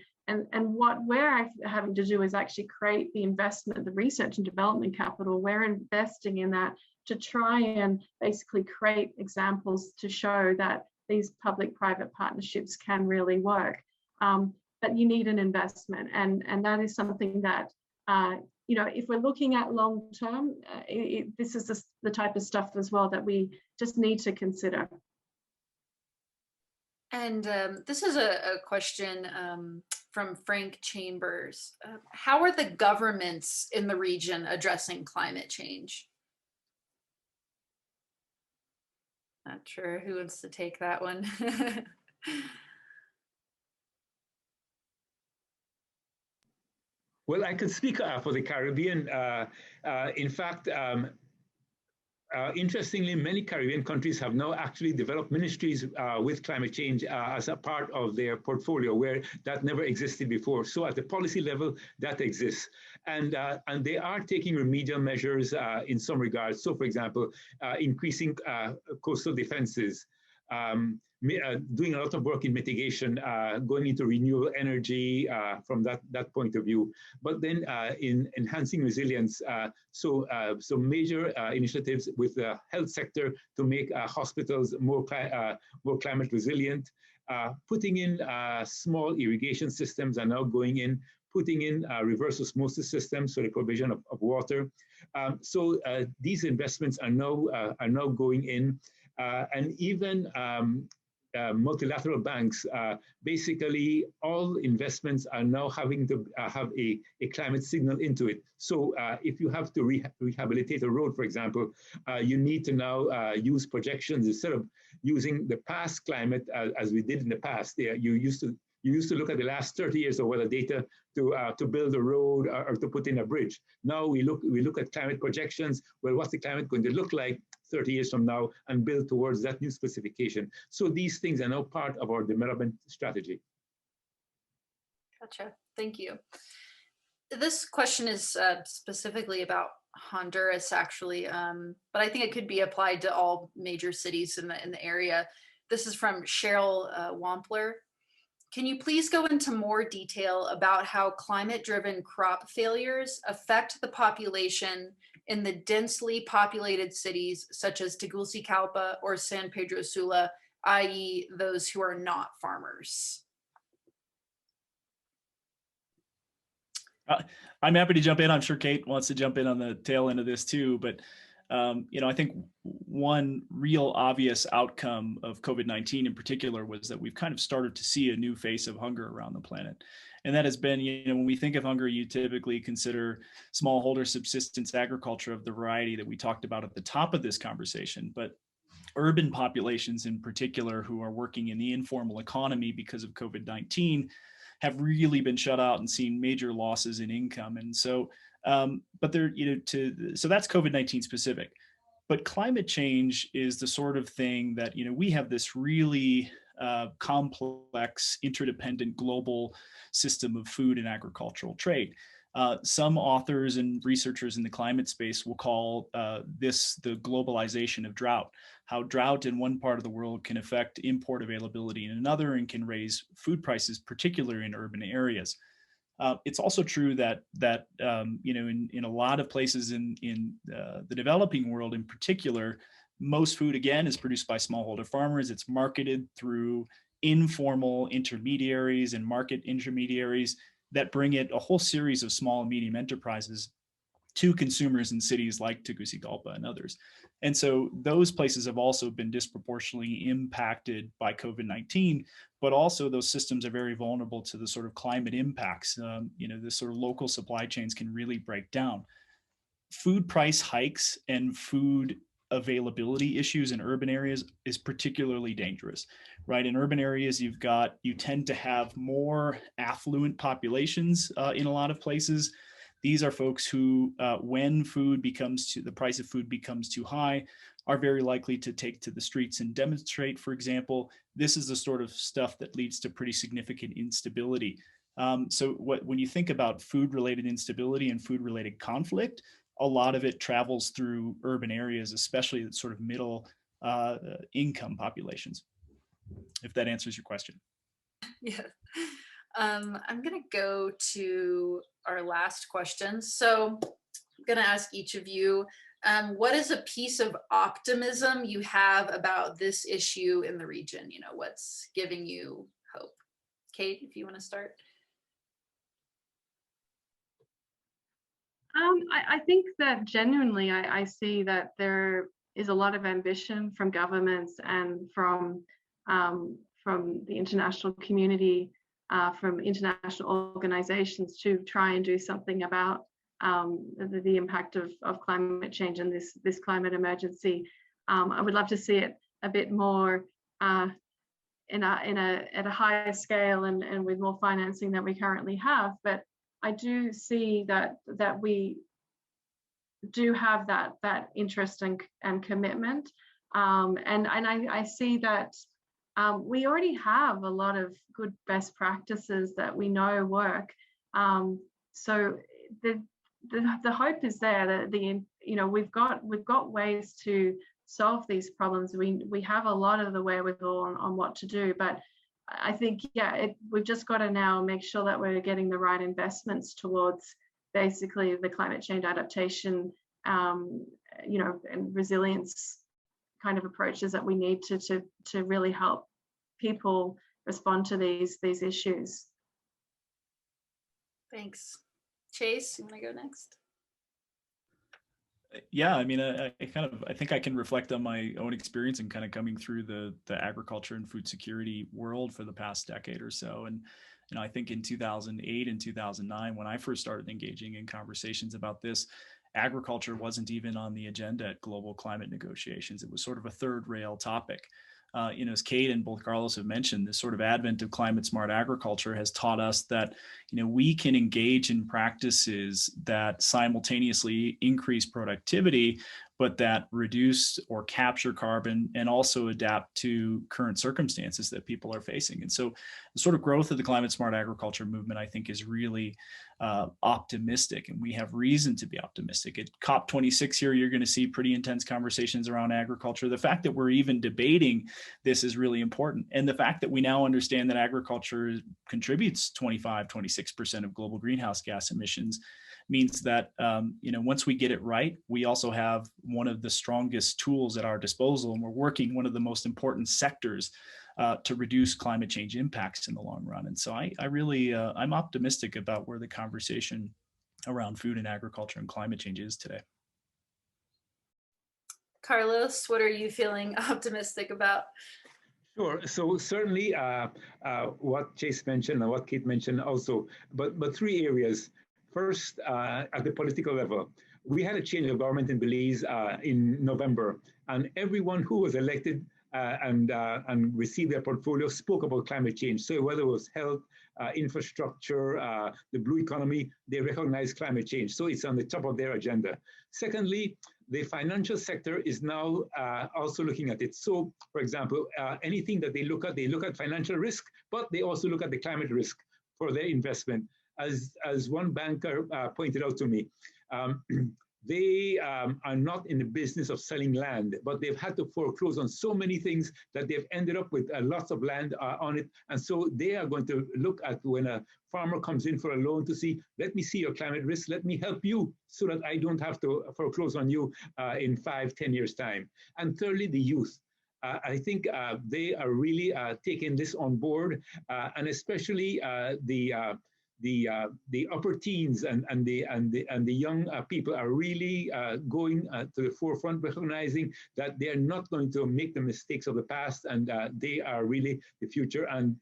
what we're having to do is actually create the investment, the research and development capital. We're investing in that to try and basically create examples to show that these public-private partnerships can really work. But you need an investment, and that is something that, if we're looking at long-term, this is the type of stuff as well that we just need to consider. And this is a question from Frank Chambers. How are the governments in the region addressing climate change? Not sure who wants to take that one. Well, I can speak for the Caribbean. In fact, interestingly, many Caribbean countries have now actually developed ministries with climate change as a part of their portfolio, where that never existed before. So at the policy level, that exists. And they are taking remedial measures in some regards. So for example, increasing coastal defenses, doing a lot of work in mitigation, going into renewable energy from that point of view. But then in enhancing resilience, so major initiatives with the health sector to make hospitals more climate resilient, putting in small irrigation systems are now going in, putting in reverse osmosis systems for the provision of water. So these investments are now going in, and even multilateral banks, basically all investments are now having to have a climate signal into it. So if you have to rehabilitate a road, for example, you need to now use projections instead of using the past climate as we did in the past. You used to look at the last 30 years of weather data to build a road or to put in a bridge. Now we look at climate projections. Well, what's the climate going to look like 30 years from now, and build towards that new specification. So these things are now part of our development strategy. Gotcha. Thank you. This question is specifically about Honduras, actually, but I think it could be applied to all major cities in the area. This is from Cheryl Wampler. Can you please go into more detail about how climate-driven crop failures affect the population in the densely populated cities such as Tegucigalpa or San Pedro Sula, i.e. those who are not farmers? I'm happy to jump in. I'm sure Kate wants to jump in on the tail end of this too, but I think one real obvious outcome of COVID-19 in particular was that we've kind of started to see a new face of hunger around the planet. And that has been, when we think of hunger, you typically consider smallholder subsistence agriculture of the variety that we talked about at the top of this conversation. But urban populations in particular who are working in the informal economy because of COVID-19 have really been shut out and seen major losses in income. And so, but they're, so that's COVID-19 specific. But climate change is the sort of thing that, we have this really complex, interdependent global system of food and agricultural trade. Some authors and researchers in the climate space will call this the globalization of drought, how drought in one part of the world can affect import availability in another and can raise food prices, particularly in urban areas. It's also true that in a lot of places in the developing world in particular, most food, again, is produced by smallholder farmers. It's marketed through informal intermediaries and market intermediaries that bring it a whole series of small and medium enterprises to consumers in cities like Tegucigalpa and others. And so those places have also been disproportionately impacted by COVID-19, but also those systems are very vulnerable to the sort of climate impacts. The sort of local supply chains can really break down. Food price hikes and food availability issues in urban areas is particularly dangerous, right? In urban areas, you tend to have more affluent populations in a lot of places. These are folks who, when the price of food becomes too high, are very likely to take to the streets and demonstrate, for example. This is the sort of stuff that leads to pretty significant instability. So when you think about food-related instability and food-related conflict, a lot of it travels through urban areas, especially the sort of middle income populations, if that answers your question. Yeah. I'm going to go to our last question. So I'm going to ask each of you, what is a piece of optimism you have about this issue in the region? What's giving you hope? Kate, if you want to start. I think that genuinely, I see that there is a lot of ambition from governments and from the international community from international organizations to try and do something about the impact of climate change and this climate emergency. I would love to see it a bit more at a higher scale and with more financing than we currently have. But I do see that we do have that interest and commitment, and I see that we already have a lot of good best practices that we know work. So the hope is there that we've got ways to solve these problems. We have a lot of the wherewithal on what to do, but I think we've just got to now make sure that we're getting the right investments towards basically the climate change adaptation, and resilience kind of approaches that we need to really help people respond to these issues. Thanks. Chase, you want to go next? Yeah, I mean, I think I can reflect on my own experience and kind of coming through the agriculture and food security world for the past decade or so. And I think in 2008 and 2009, when I first started engaging in conversations about this, agriculture wasn't even on the agenda at global climate negotiations. It was sort of a third rail topic. As Kate and both Carlos have mentioned, this sort of advent of climate smart agriculture has taught us that, we can engage in practices that simultaneously increase productivity, but that reduce or capture carbon and also adapt to current circumstances that people are facing. And so the sort of growth of the climate smart agriculture movement, I think, is really optimistic, and we have reason to be optimistic. At COP26 here, you're going to see pretty intense conversations around agriculture. The fact that we're even debating this is really important. And the fact that we now understand that agriculture contributes 26% of global greenhouse gas emissions means that, once we get it right, we also have one of the strongest tools at our disposal, and we're working one of the most important sectors to reduce climate change impacts in the long run. And so I'm optimistic about where the conversation around food and agriculture and climate change is today. Carlos, what are you feeling optimistic about? Sure. So certainly what Chase mentioned and what Kate mentioned also, but three areas. First, at the political level, we had a change of government in Belize in November, and everyone who was elected and received their portfolio spoke about climate change. So whether it was health, infrastructure, the blue economy, they recognize climate change. So it's on the top of their agenda. Secondly, the financial sector is now also looking at it. So, for example, anything that they look at financial risk, but they also look at the climate risk for their investment. As one banker pointed out to me, they are not in the business of selling land, but they've had to foreclose on so many things that they've ended up with lots of land on it. And so they are going to look at when a farmer comes in for a loan to see, let me see your climate risk, let me help you so that I don't have to foreclose on you in 5-10 years' time. And thirdly, the youth. I think they are really taking this on board, and especially the upper teens and the young people are really going to the forefront, recognizing that they are not going to make the mistakes of the past, and they are really the future, and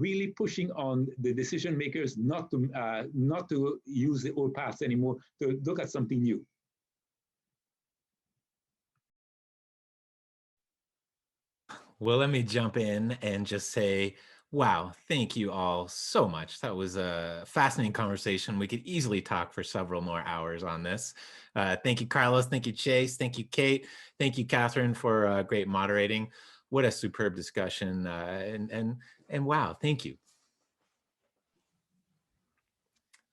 really pushing on the decision makers not to use the old paths anymore, to look at something new. Well, let me jump in and just say, wow, thank you all so much. That was a fascinating conversation. We could easily talk for several more hours on this. Thank you, Carlos. Thank you, Chase. Thank you, Kate. Thank you, Catherine, for great moderating. What a superb discussion. And wow, thank you.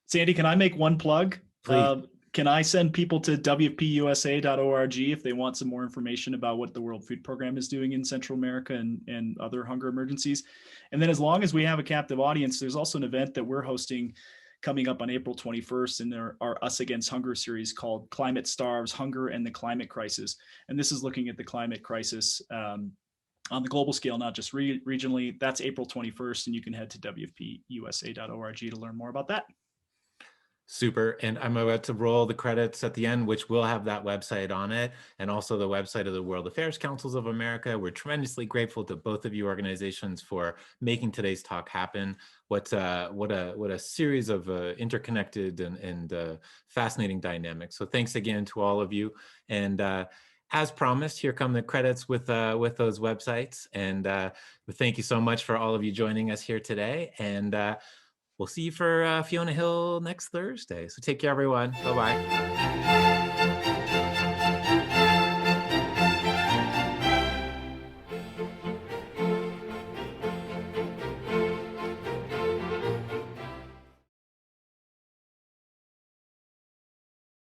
Sandy, can I make one plug? Please. Can I send people to wpusa.org if they want some more information about what the World Food Program is doing in Central America and other hunger emergencies? And then as long as we have a captive audience, there's also an event that we're hosting coming up on April 21st in our Us Against Hunger series called Climate Starves, Hunger and the Climate Crisis. And this is looking at the climate crisis on the global scale, not just regionally. That's April 21st, and you can head to wpusa.org to learn more about that. Super. And I'm about to roll the credits at the end, which will have that website on it, and also the website of the World Affairs Councils of America. We're tremendously grateful to both of you organizations for making today's talk happen. What a series of interconnected and fascinating dynamics. So thanks again to all of you. And as promised, here come the credits with those websites. And thank you so much for all of you joining us here today. And we'll see you for Fiona Hill next Thursday. So take care, everyone. Bye-bye.